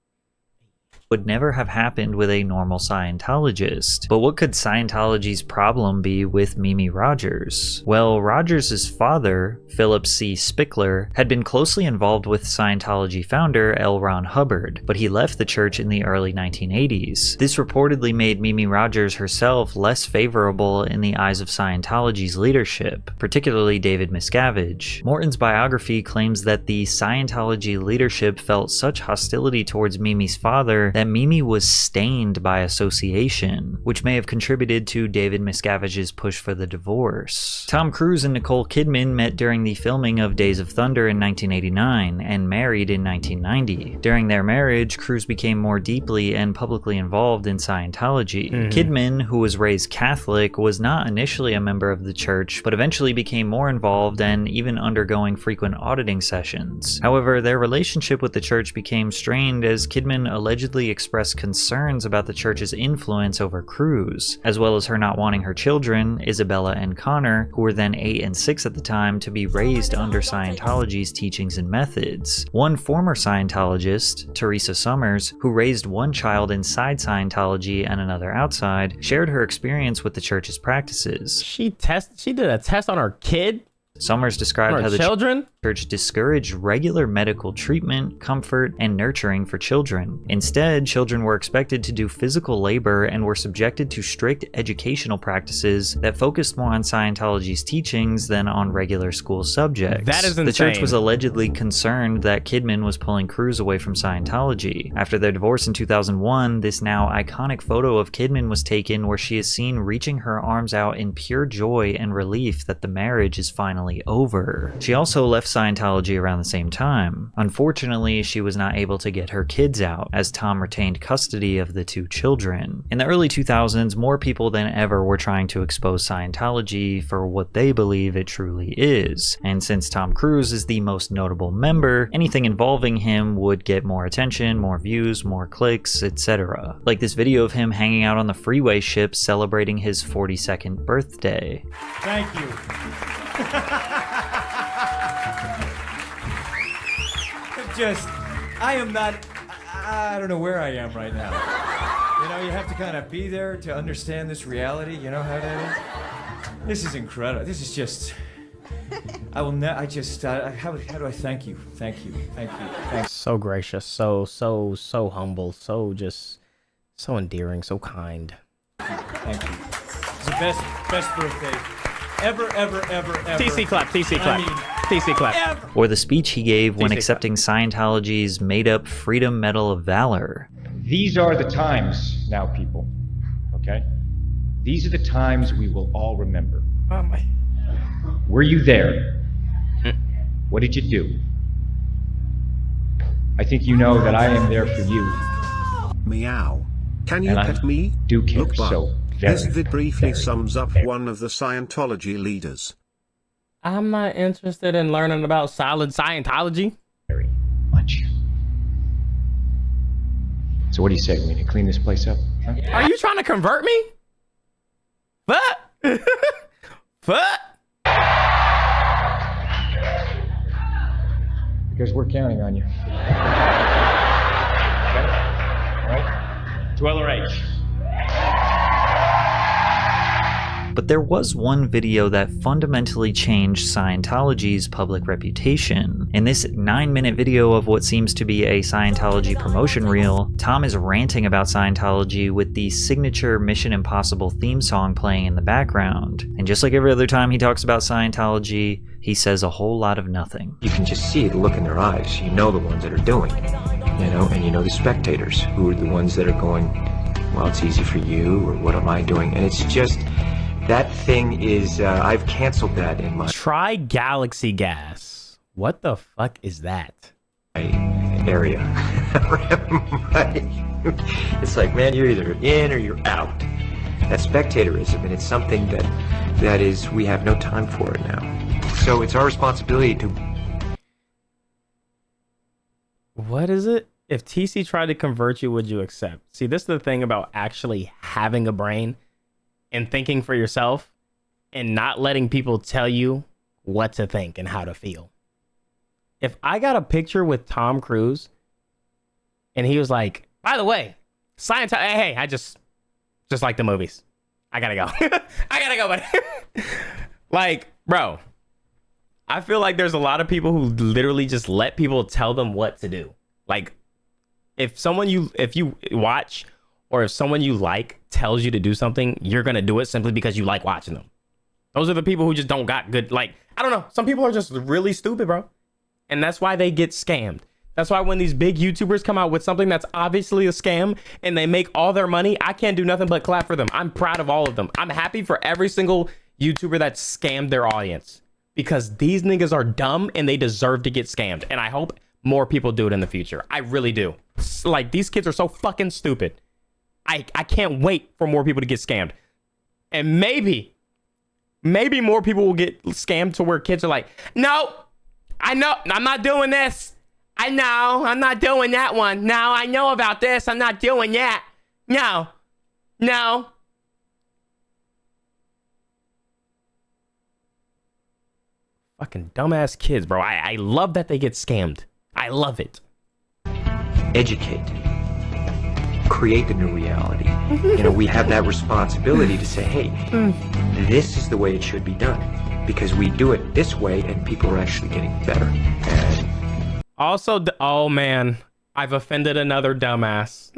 Would never have happened with a normal Scientologist. But what could Scientology's problem be with Mimi Rogers? Well, Rogers' father, Philip C. Spickler, had been closely involved with Scientology founder L. Ron Hubbard, but he left the church in the early 1980s. This reportedly made Mimi Rogers herself less favorable in the eyes of Scientology's leadership, particularly David Miscavige. Morton's biography claims that the Scientology leadership felt such hostility towards Mimi's father that Mimi was stained by association, which may have contributed to David Miscavige's push for the divorce. Tom Cruise and Nicole Kidman met during the filming of Days of Thunder in 1989 and married in 1990. During their marriage, Cruise became more deeply and publicly involved in Scientology. Kidman, who was raised Catholic, was not initially a member of the church, but eventually became more involved and even undergoing frequent auditing sessions. However, their relationship with the church became strained as Kidman allegedly expressed concerns about the church's influence over Cruise, as well as her not wanting her children, Isabella and Connor, who were then 8 and 6 at the time, to be raised under Scientology's teachings and methods. One former Scientologist, Teresa Summers, who raised one child inside Scientology and another outside, shared her experience with the church's practices. She did a test on her kid? Summers described how the church discouraged regular medical treatment, comfort, and nurturing for children. Instead, children were expected to do physical labor and were subjected to strict educational practices that focused more on Scientology's teachings than on regular school subjects. That is insane. The church was allegedly concerned that Kidman was pulling Cruz away from Scientology. After their divorce in 2001, this now iconic photo of Kidman was taken where she is seen reaching her arms out in pure joy and relief that the marriage is finally over. She also left Scientology around the same time. Unfortunately, she was not able to get her kids out, as Tom retained custody of the 2 children. In the early 2000s, more people than ever were trying to expose Scientology for what they believe it truly is. And since Tom Cruise is the most notable member, anything involving him would get more attention, more views, more clicks, etc. Like this video of him hanging out on the freeway ship celebrating his 42nd birthday. Thank you. I am not, I don't know where I am right now. You know, you have to kind of be there to understand this reality. You know how that is? This is incredible. This is just, how do I thank you? Thank you. So gracious, so humble, so endearing, so kind. Thank you. It's the best birthday ever. TC clap. I mean, TC clap. Or the speech he gave when TC accepting Scientology's made-up Freedom Medal of Valor. These are the times now, people. Okay? These are the times we will all remember. Oh my. Were you there? What did you do? I think you know that I am there for you. Meow. Can you And I pet me? do care Look, Bob. so very, This vid briefly very, sums up one of the Scientology leaders. I'm not interested in learning about solid Scientology. Very much. So what do you say? We need to clean this place up? Huh? Are you trying to convert me? What? What? Because we're counting on you. Okay? All right? To LRH. But there was one video that fundamentally changed Scientology's public reputation. In this 9-minute video of what seems to be a Scientology promotion reel, Tom is ranting about Scientology with the signature Mission Impossible theme song playing in the background. And just like every other time he talks about Scientology, he says a whole lot of nothing. You can just see the look in their eyes. You know the ones that are doing it, you know, and you know the spectators who are the ones that are going, well, it's easy for you, or what am I doing? And it's just, that thing is, I've canceled that in my... Try Galaxy Gas. What the fuck is that? area. It's like, man, you're either in or you're out. That's spectatorism, and it's something that is, we have no time for it now. So it's our responsibility to... What is it? If TC tried to convert you, would you accept? See, this is the thing about actually having a brain and thinking for yourself and not letting people tell you what to think and how to feel. If I got a picture with Tom Cruise and he was like, by the way, Scientology, hey, I just like the movies. I gotta go. I gotta go, buddy. Like, bro, I feel like there's a lot of people who literally just let people tell them what to do. Like, if you watch or if someone you like tells you to do something, you're gonna do it simply because you like watching them. Those are the people who just don't got good, like, I don't know. Some people are just really stupid, bro. And that's why they get scammed. That's why when these big YouTubers come out with something that's obviously a scam and they make all their money, I can't do nothing but clap for them. I'm proud of all of them. I'm happy for every single YouTuber that scammed their audience, because these niggas are dumb and they deserve to get scammed. And I hope more people do it in the future. I really do. Like, these kids are so fucking stupid. I can't wait for more people to get scammed. And maybe more people will get scammed to where kids are like, no, I know, I'm not doing this. I know, I'm not doing that one. No, I know about this. I'm not doing that. No. Fucking dumbass kids, bro. I love that they get scammed. I love it. Educate. Create the new reality. You know, we have that responsibility to say, hey, this is the way it should be done. because we do it this way and people are actually getting better. And also, oh man, I've offended another dumbass.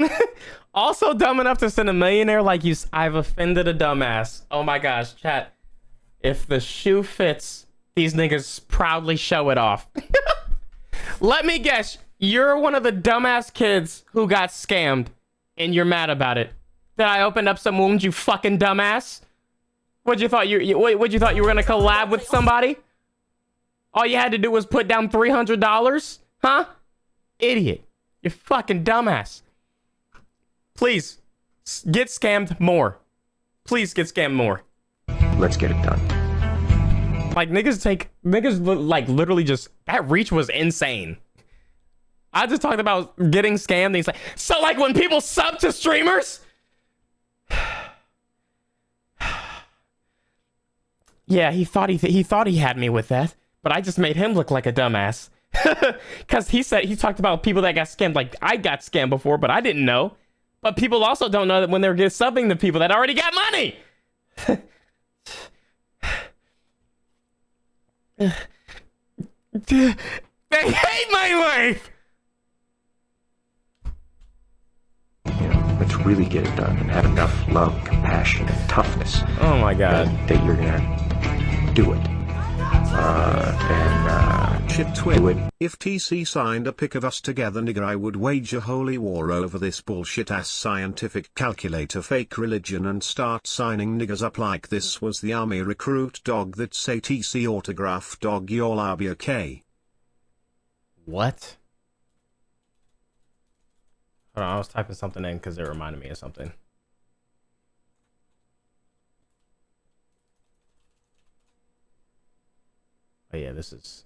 Also dumb enough to send a millionaire like you. I've offended a dumbass. Oh my gosh, chat. If the shoe fits, these niggas proudly show it off. Let me guess. You're one of the dumbass kids who got scammed and you're mad about it. That I opened up some wounds, you fucking dumbass? What you thought you were gonna collab with somebody? All you had to do was put down $300? Huh? Idiot. You fucking dumbass. Please, get scammed more. Please get scammed more. Let's get it done. Like, niggas like literally just, that reach was insane. I just talked about getting scammed and he's like, so like when people sub to streamers? Yeah, he thought he had me with that, but I just made him look like a dumbass. Cause he talked about people that got scammed. Like, I got scammed before, but I didn't know. But people also don't know that when they're subbing to people that already got money. They hate my life. You know, let's really get it done and have enough love, compassion, and toughness. Oh my God. That you're gonna do it. Shit twin. If TC signed a pic of us together, nigga, I would wage a holy war over this bullshit ass scientific calculator fake religion and start signing niggas up like this was the army recruit dog that say TC autograph dog, you'll be okay. What? Hold on, I was typing something in because it reminded me of something. Oh yeah, this is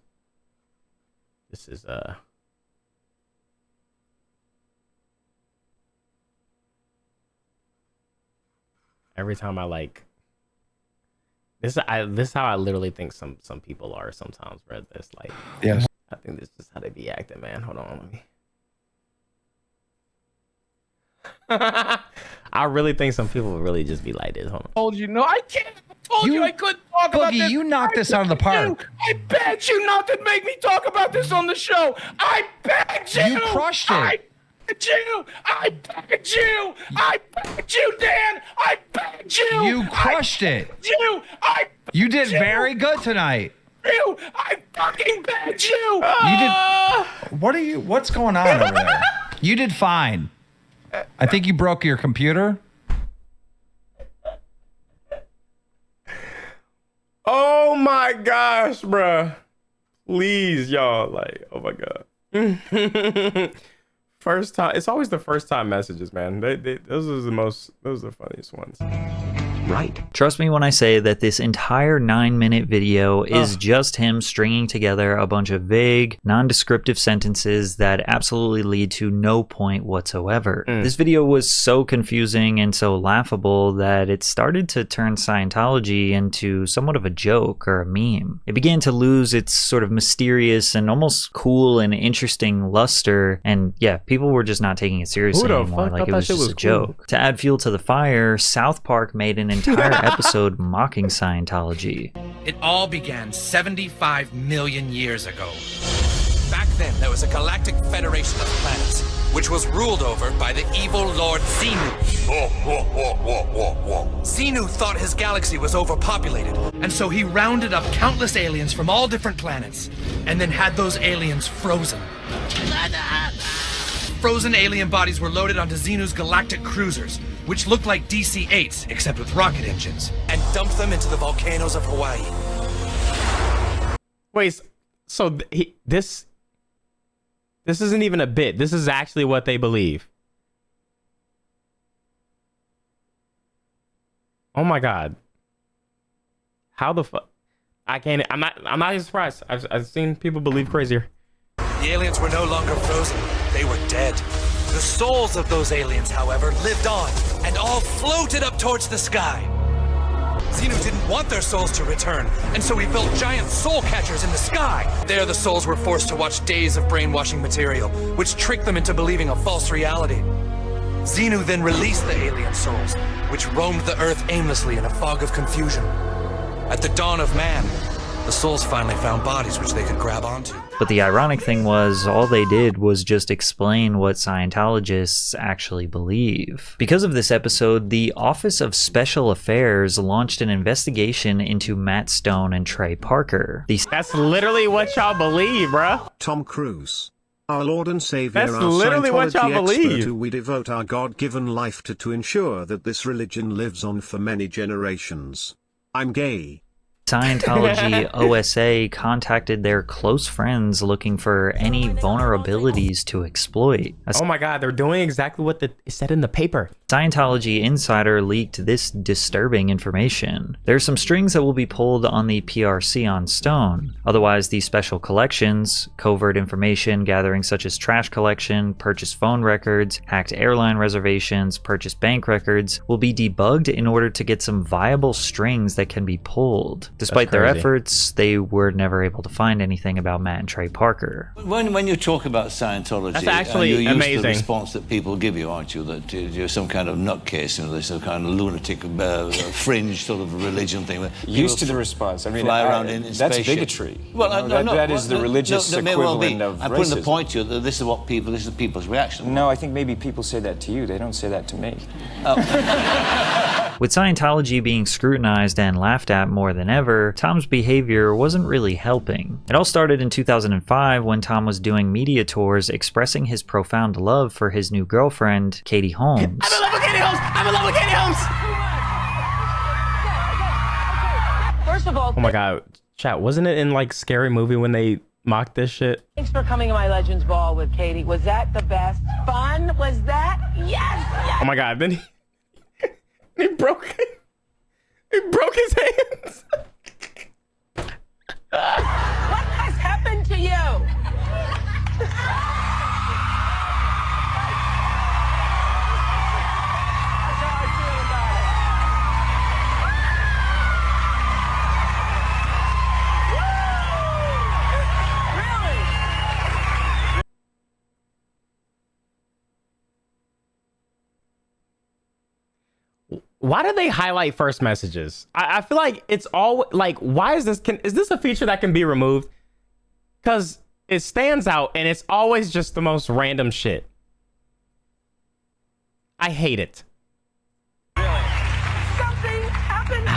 every time I like this is how I literally think some people are sometimes, bro. This like, yes, I think this is how they be acting, man. Hold on, let me. I really think some people really just be like this. Hold on. Told you no, I can't. I told you I couldn't talk about this. You knocked this out of the park. I begged you not to make me talk about this on the show. I begged you. You crushed it. I begged you. I begged you. I begged you, Dan. I begged you. You crushed it. You did very good tonight. I fucking begged you. You did. What's going on over there? You did fine. I think you broke your computer. Oh my gosh, bruh. Please, y'all. Like, oh my God. First time. It's always the first time messages, man. Those are the funniest ones. Right. Trust me when I say that this entire 9-minute video is just him stringing together a bunch of vague, non-descriptive sentences that absolutely lead to no point whatsoever. This video was so confusing and so laughable that it started to turn Scientology into somewhat of a joke or a meme. It began to lose its sort of mysterious and almost cool and interesting luster, and yeah, people were just not taking it seriously anymore. Like it was just a joke. To add fuel to the fire, South Park made an entire episode mocking Scientology. It all began 75 million years ago. Back then, there was a galactic federation of planets, which was ruled over by the evil Lord Xenu. Xenu thought his galaxy was overpopulated, and so he rounded up countless aliens from all different planets, and then had those aliens frozen. Frozen alien bodies were loaded onto Xenu's galactic cruisers, which looked like DC-8s, except with rocket engines, and dumped them into the volcanoes of Hawaii. Wait, so this isn't even a bit. This is actually what they believe. Oh my God. How the fuck? I'm not even surprised. I've seen people believe crazier. The aliens were no longer frozen. They were dead. The souls of those aliens, however, lived on and all floated up towards the sky. Xenu didn't want their souls to return, and so he built giant soul catchers in the sky. There, the souls were forced to watch days of brainwashing material, which tricked them into believing a false reality. Xenu then released the alien souls, which roamed the Earth aimlessly in a fog of confusion. At the dawn of man, The souls finally found bodies which they could grab onto. But the ironic thing was, all they did was just explain what Scientologists actually believe. Because of this episode, the Office of Special Affairs launched an investigation into Matt Stone and Trey Parker. That's literally what y'all believe, bruh. Tom Cruise. Our Lord and Savior, That's our literally what y'all Scientology expert believe. who we devote our God-given life to ensure that this religion lives on for many generations. I'm gay. Scientology OSA contacted their close friends looking for any vulnerabilities to exploit. Oh my god, they're doing exactly what it said in the paper. Scientology Insider leaked this disturbing information. There's some strings that will be pulled on the PRC on Stone. Otherwise, these special collections, covert information gathering such as trash collection, purchased phone records, hacked airline reservations, purchased bank records, will be debugged in order to get some viable strings that can be pulled. Despite their efforts, they were never able to find anything about Matt and Trey Parker. When you talk about Scientology, that's actually you're used amazing. to the response that people give you, aren't you? That you're some kind of nutcase, you know, there's some kind of lunatic, fringe sort of religion thing. Used to the response. I mean, fly around in that's spaceships. bigotry. Well, that is the religious equivalent of I'm racism. putting the point to you that this is the people's reaction. No, I think maybe people say that to you. They don't say that to me. With Scientology being scrutinized and laughed at more than ever, Tom's behavior wasn't really helping. It all started in 2005 when Tom was doing media tours expressing his profound love for his new girlfriend, Katie Holmes. I'm in love with Katie Holmes! I'm in love with Katie Holmes! First of all, Oh my god, chat, wasn't it in like Scary Movie when they mocked this shit? thanks for coming to my Legends Ball with Katie. Was that the best fun? Was that? Yes! Oh my god, then he broke his hands. What has happened to you? Why do they highlight first messages? I feel like it's all like, why is this? Is this a feature that can be removed? Because it stands out and it's always just the most random shit. I hate it. Something happened.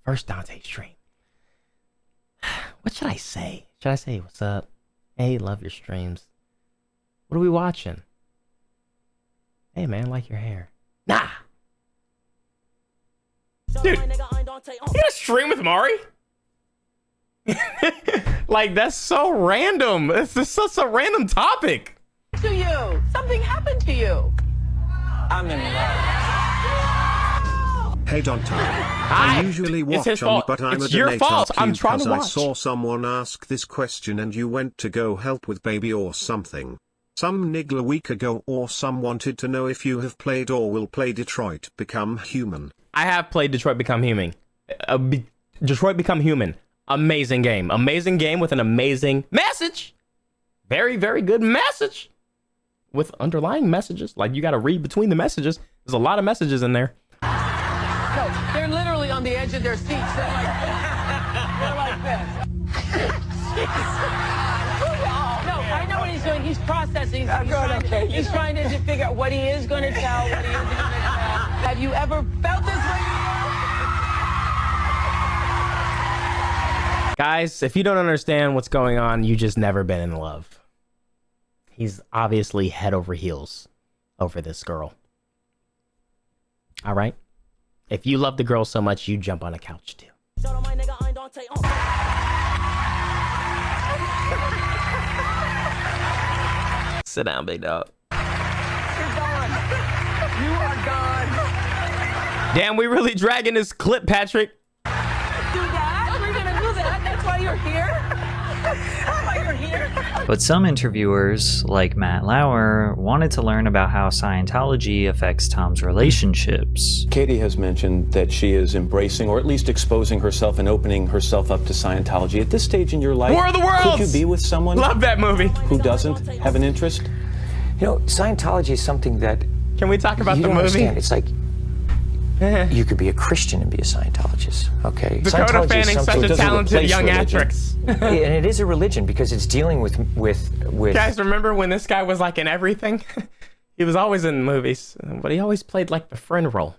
First Dante stream. What should I say? Should I say what's up? Hey, love your streams. What are we watching? Hey man, like your hair. Nah. Dude, you gonna stream with Mari? Like, that's so random. It's just such a random topic. To you. Something happened to you. I'm in love. Hey Dontai, I usually It's watch his on, fault. but I'm It's a your donator fault. I'm queue trying to 'cause I watch. saw someone ask this question and you went to go help with baby or something. Some niggle a week ago or some wanted to know if you have played or will play Detroit Become Human. I have played Detroit Become Human. Detroit Become Human. Amazing game. Amazing game with an amazing message. Very, very good message. With underlying messages. Like, you got to read between the messages. There's a lot of messages in there. No, they're literally on the edge of their seats. They're like this. No, I know what he's doing. He's processing. He's trying to figure out what he is going to tell, what he isn't going to tell. Have you ever felt this way? Guys, if you don't understand what's going on, you just never been in love. He's obviously head over heels over this girl. All right? If you love the girl so much, you jump on a couch too. Sit down, big dog. You're gone. You are gone. Damn, we really dragging this clip, Patrick. Do that? We're going to do that? That's why you're here? That's why you're here? But some interviewers, like Matt Lauer, wanted to learn about how Scientology affects Tom's relationships. Katie has mentioned that she is embracing or at least exposing herself and opening herself up to Scientology. At this stage in your life, War of the Worlds! Could you be with someone Love that movie. Who doesn't have an interest? You know, Scientology is something that Can we talk about you the don't movie? understand. It's like You could be a Christian and be a Scientologist, okay? Dakota Scientology is Fanning's such something- a talented young religion. actress. And it is a religion because it's dealing with Guys, remember when this guy was like in everything? He was always in movies, but he always played like the friend role.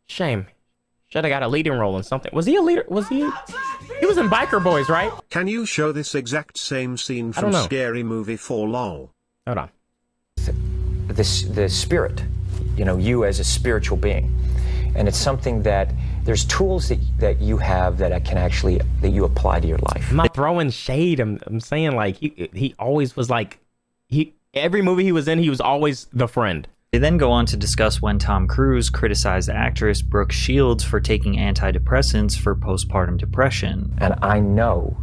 Shame. Should have got a leading role in something. Was he a leader? Was he? He was in Biker Boys, right? Can you show this exact same scene I don't from know. Scary Movie 4 LOL? Hold on. the spirit, you know, you as a spiritual being. And it's something that there's tools that you have that that you apply to your life. I'm not throwing shade. I'm saying like he always was like every movie he was in, he was always the friend. They then go on to discuss when Tom Cruise criticized actress Brooke Shields for taking antidepressants for postpartum depression. And I know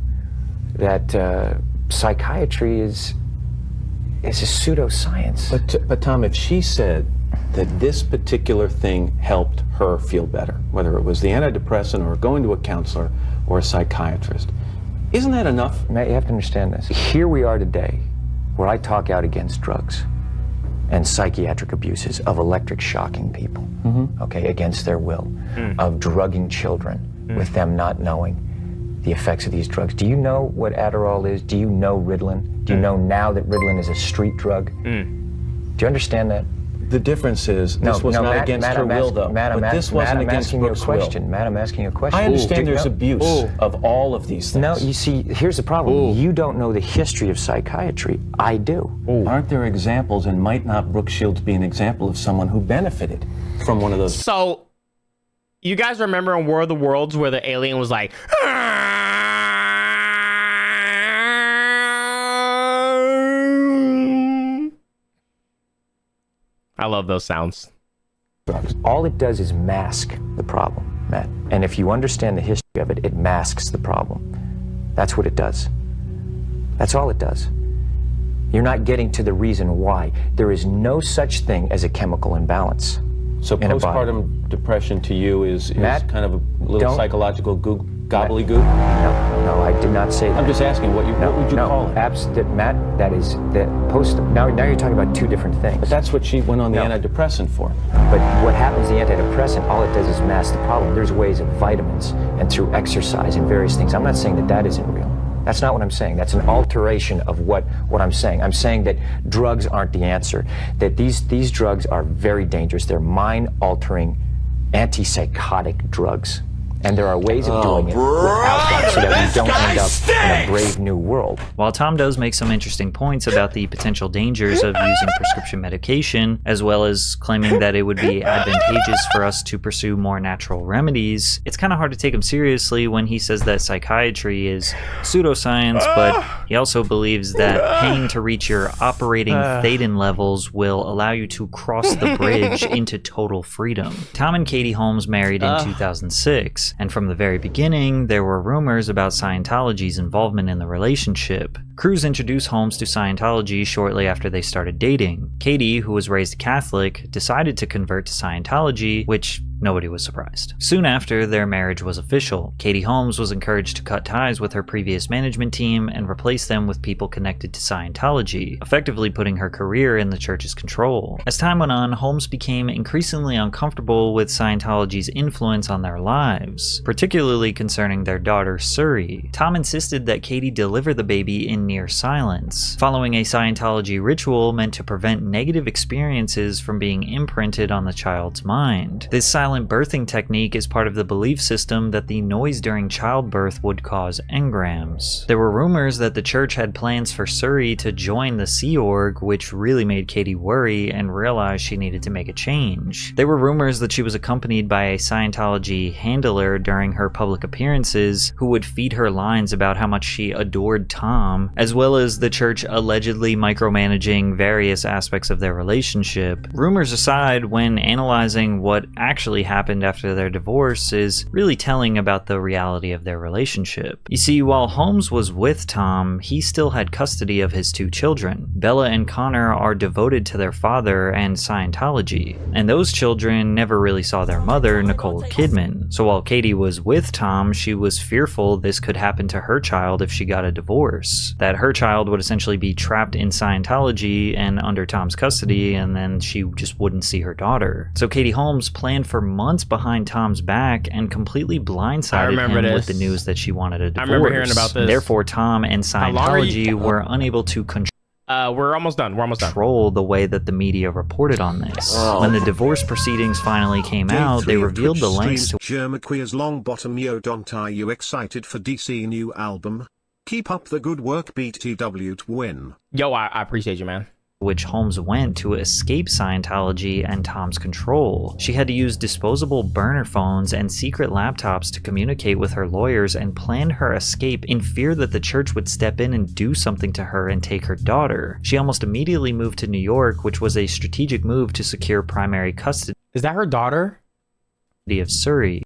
that psychiatry is a pseudoscience. But Tom, if she said that this particular thing helped her feel better, whether it was the antidepressant or going to a counselor or a psychiatrist, isn't that enough? Matt, you have to understand this. Here we are today, where I talk out against drugs and psychiatric abuses of electric shocking people, okay, against their will, of drugging children with them not knowing the effects of these drugs. Do you know what Adderall is? Do you know Ritalin? Do you know now that Ritalin is a street drug? Do you understand that? The difference is this was not against her will, though. Matt, but this wasn't against Brooke's will. Matt, I'm asking you a question. I understand there's abuse of all of these things. No, you see, here's the problem. You don't know the history of psychiatry. I do. Aren't there examples, and might not Brooke Shields be an example of someone who benefited from one of those? So, you guys remember in War of the Worlds where the alien was like, I love those sounds. All it does is mask the problem, Matt. And if you understand the history of it, it masks the problem. That's what it does. That's all it does. You're not getting to the reason why. There is no such thing as a chemical imbalance. So in a body. postpartum depression to you is Matt, kind of a little psychological gobbledygook? No, I did not say that. I'm just asking, what would you call it? Matt, that is the post. Now you're talking about two different things. But that's what she went on the antidepressant for. But what happens, the antidepressant, all it does is mask the problem. There's ways of vitamins and through exercise and various things. I'm not saying that that isn't real. That's not what I'm saying. That's an alteration of what I'm saying. I'm saying that drugs aren't the answer. That these drugs are very dangerous. They're mind-altering, antipsychotic drugs. And there are ways of doing it without that so that we don't end up in a brave new world. While Tom does make some interesting points about the potential dangers of using prescription medication, as well as claiming that it would be advantageous for us to pursue more natural remedies, it's kind of hard to take him seriously when he says that psychiatry is pseudoscience, but he also believes that paying to reach your operating Thetan levels will allow you to cross the bridge into total freedom. Tom and Katie Holmes married in 2006. And from the very beginning, there were rumors about Scientology's involvement in the relationship. Cruise introduced Holmes to Scientology shortly after they started dating. Katie, who was raised Catholic, decided to convert to Scientology, which nobody was surprised. Soon after, their marriage was official. Katie Holmes was encouraged to cut ties with her previous management team and replace them with people connected to Scientology, effectively putting her career in the church's control. As time went on, Holmes became increasingly uncomfortable with Scientology's influence on their lives, particularly concerning their daughter, Suri. Tom insisted that Katie deliver the baby in near silence, following a Scientology ritual meant to prevent negative experiences from being imprinted on the child's mind. This silent birthing technique is part of the belief system that the noise during childbirth would cause engrams. There were rumors that the church had plans for Suri to join the Sea Org, which really made Katie worry and realize she needed to make a change. There were rumors that she was accompanied by a Scientology handler during her public appearances who would feed her lines about how much she adored Tom, as well as the church allegedly micromanaging various aspects of their relationship. Rumors aside, when analyzing what actually happened after their divorce is really telling about the reality of their relationship. You see, while Holmes was with Tom, he still had custody of his two children. Bella and Connor are devoted to their father and Scientology, and those children never really saw their mother, Nicole Kidman. So while Katie was with Tom, she was fearful this could happen to her child if she got a divorce. that her child would essentially be trapped in Scientology and under Tom's custody, and then she just wouldn't see her daughter. So Katie Holmes planned for months behind Tom's back and completely blindsided him with the news that she wanted a divorce. I remember hearing about this. Therefore, Tom and Scientology were unable to we're almost done. Control the way that the media reported on this. When the divorce proceedings finally came out, they revealed the lengths to Jermaquia's Longbottom ImDOntai. You excited for DC new album? Keep up the good work, BTW to win. Yo, I appreciate you, man. which Holmes went to escape Scientology and Tom's control. She had to use disposable burner phones and secret laptops to communicate with her lawyers and plan her escape in fear that the church would step in and do something to her and take her daughter. She almost immediately moved to New York, which was a strategic move to secure primary custody. Is that her daughter? Of Surrey.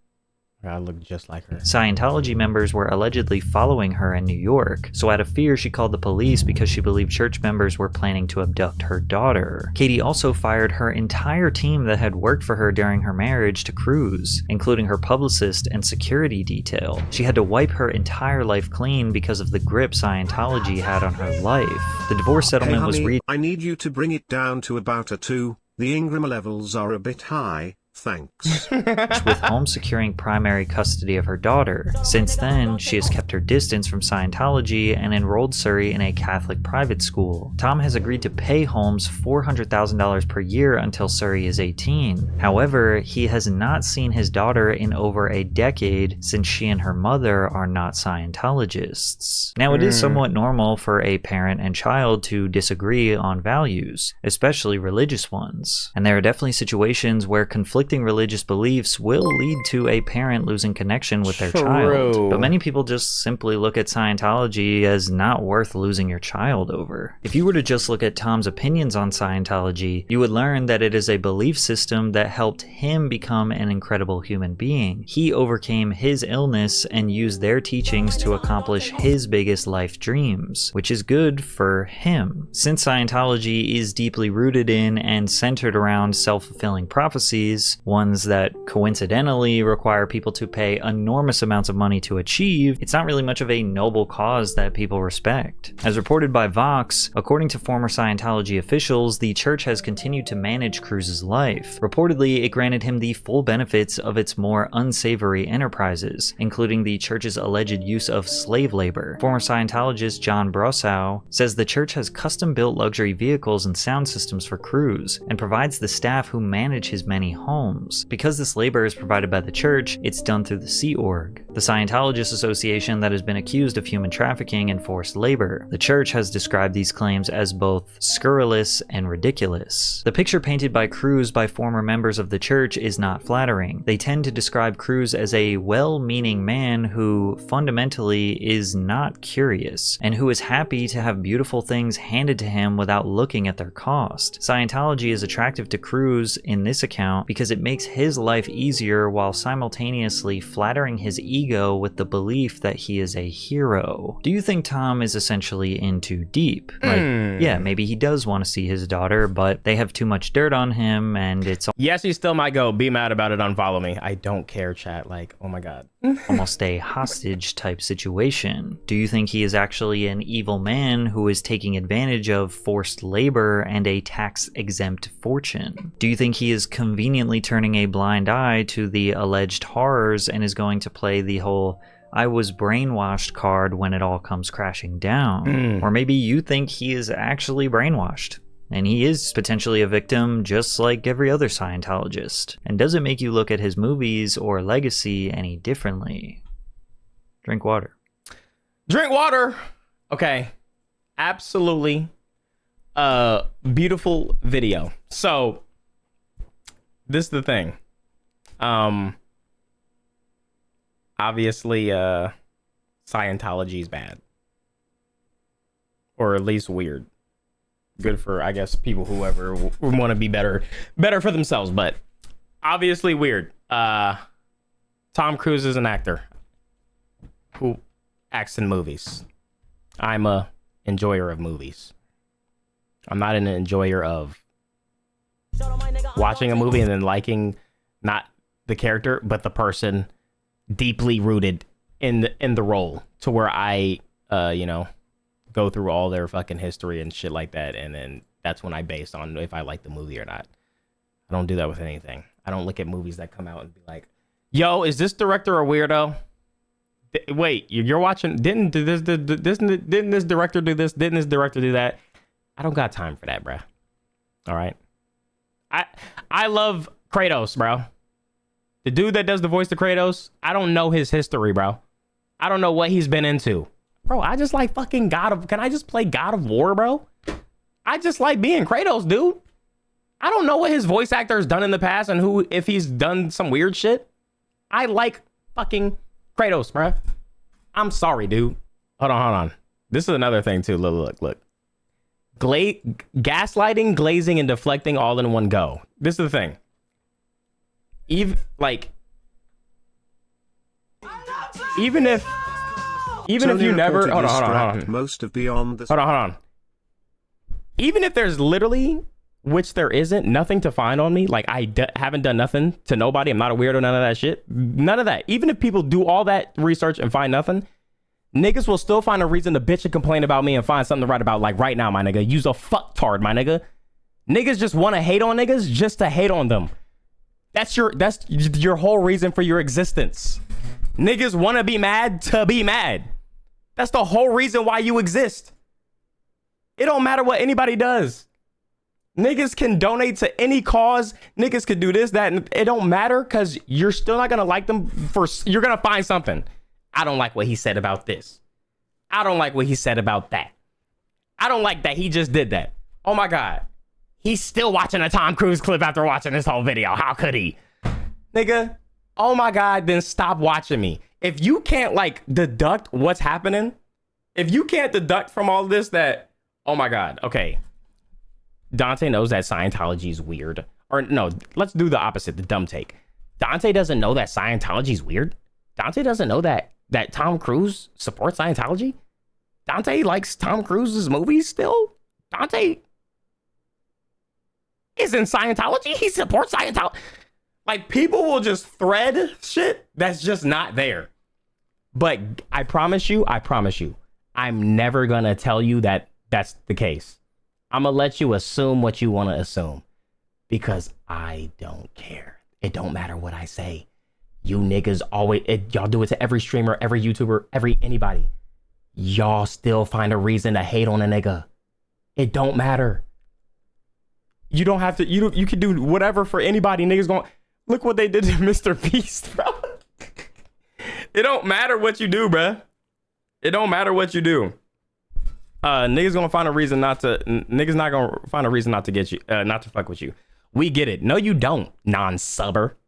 I look just like her. Scientology members were allegedly following her in New York, so out of fear she called the police because she believed church members were planning to abduct her daughter. Katie also fired her entire team that had worked for her during her marriage to Cruz, including her publicist and security detail. She had to wipe her entire life clean because of the grip Scientology had on her life. The divorce settlement was reached. I need you to bring it down to about a 2. The Ingram levels are a bit high. Thanks. With Holmes securing primary custody of her daughter. Since then, she has kept her distance from Scientology and enrolled Surrey in a Catholic private school. Tom has agreed to pay Holmes $400,000 per year until Surrey is 18. However, he has not seen his daughter in over a decade since she and her mother are not Scientologists. Now, it is somewhat normal for a parent and child to disagree on values, especially religious ones. And there are definitely situations where conflicting religious beliefs will lead to a parent losing connection with their child. But many people just simply look at Scientology as not worth losing your child over. If you were to just look at Tom's opinions on Scientology, you would learn that it is a belief system that helped him become an incredible human being. He overcame his illness and used their teachings to accomplish his biggest life dreams, which is good for him. Since Scientology is deeply rooted in and centered around self-fulfilling prophecies, ones that coincidentally require people to pay enormous amounts of money to achieve, it's not really much of a noble cause that people respect. As reported by Vox, according to former Scientology officials, the church has continued to manage Cruz's life. Reportedly, it granted him the full benefits of its more unsavory enterprises, including the church's alleged use of slave labor. Former Scientologist John Brossow says the church has custom-built luxury vehicles and sound systems for Cruz, and provides the staff who manage his many homes. Because this labor is provided by the church, it's done through the Sea Org, the Scientologist association that has been accused of human trafficking and forced labor. The church has described these claims as both scurrilous and ridiculous. The picture painted by Cruz by former members of the church is not flattering. They tend to describe Cruz as a well-meaning man who fundamentally is not curious, and who is happy to have beautiful things handed to him without looking at their cost. Scientology is attractive to Cruz in this account because it makes his life easier while simultaneously flattering his ego with the belief that he is a hero. Do you think Tom is essentially in too deep? Like, yeah, maybe he does want to see his daughter, but they have too much dirt on him and it's... Yes, he still might go, be mad about it, unfollow me. I don't care, chat. Like, oh my god. Almost a hostage type situation. Do you think he is actually an evil man who is taking advantage of forced labor and a tax-exempt fortune? Do you think he is conveniently turning a blind eye to the alleged horrors and is going to play the whole "I was brainwashed" card when it all comes crashing down? Or maybe you think he is actually brainwashed, and he is potentially a victim just like every other Scientologist. And does it make you look at his movies or legacy any differently? Drink water. Drink water! Okay. Absolutely. Beautiful video. So, this is the thing. Obviously, Scientology is bad. Or at least weird. Good for, I guess, people whoever want to be better for themselves, but obviously weird. Tom Cruise is an actor who acts in movies. I'm a enjoyer of movies. I'm not an enjoyer of watching a movie and then liking not the character, but the person deeply rooted in the role to where I, go through all their fucking history and shit like that, and then that's when I base on if I like the movie or not. I don't do that with anything. I don't look at movies that come out and be like, yo, is this director a weirdo? Wait, you're watching, didn't this director do this? Didn't this director do that? I don't got time for that, bruh. All right. I love Kratos, bro. The dude that does the voice to Kratos, I don't know his history, bro. I don't know what he's been into. Bro, I just like fucking can I just play God of War, bro? I just like being Kratos, dude. I don't know what his voice actor has done in the past and if he's done some weird shit. I like fucking Kratos, bro. I'm sorry, dude. Hold on. This is another thing too. Look. Gaslighting, glazing, and deflecting all in one go. This is the thing. Even if you never hold on. Most of beyond the hold on. Even if there's literally, which there isn't, nothing to find on me, like haven't done nothing to nobody, I'm not a weirdo, none of that shit, none of that. Even if people do all that research and find nothing, niggas will still find a reason to bitch and complain about me and find something to write about, like right now, my nigga. Use a fucktard, my nigga. Niggas just want to hate on niggas just to hate on them. That's your whole reason for your existence. Niggas want to be mad to be mad. That's the whole reason why you exist. It don't matter what anybody does. Niggas can donate to any cause. Niggas can do this, that, and it don't matter because you're still not going to like them you're going to find something. I don't like what he said about this. I don't like what he said about that. I don't like that he just did that. Oh my God. He's still watching a Tom Cruise clip after watching this whole video. How could he? Nigga, oh my God, then stop watching me. If you can't like deduct what's happening, if you can't deduct from all this that, oh my God, okay. Dante knows that Scientology is weird. Or no, let's do the opposite, the dumb take. Dante doesn't know that Scientology is weird. Dante doesn't know that Tom Cruise supports Scientology. Dante likes Tom Cruise's movies still. Dante is in Scientology. He supports Scientology. Like, people will just thread shit that's just not there. But I promise you, I'm never gonna tell you that that's the case. I'm gonna let you assume what you want to assume because I don't care. It don't matter what I say. You niggas always, y'all do it to every streamer, every YouTuber, anybody. Y'all still find a reason to hate on a nigga. It don't matter. You don't have to, you can do whatever for anybody. Niggas going, look what they did to Mr. Beast, bro. It don't matter what you do, bro. It don't matter what you do. Niggas gonna find a reason niggas not gonna find a reason not to get you, not to fuck with you. We get it. No, you don't, non-subber.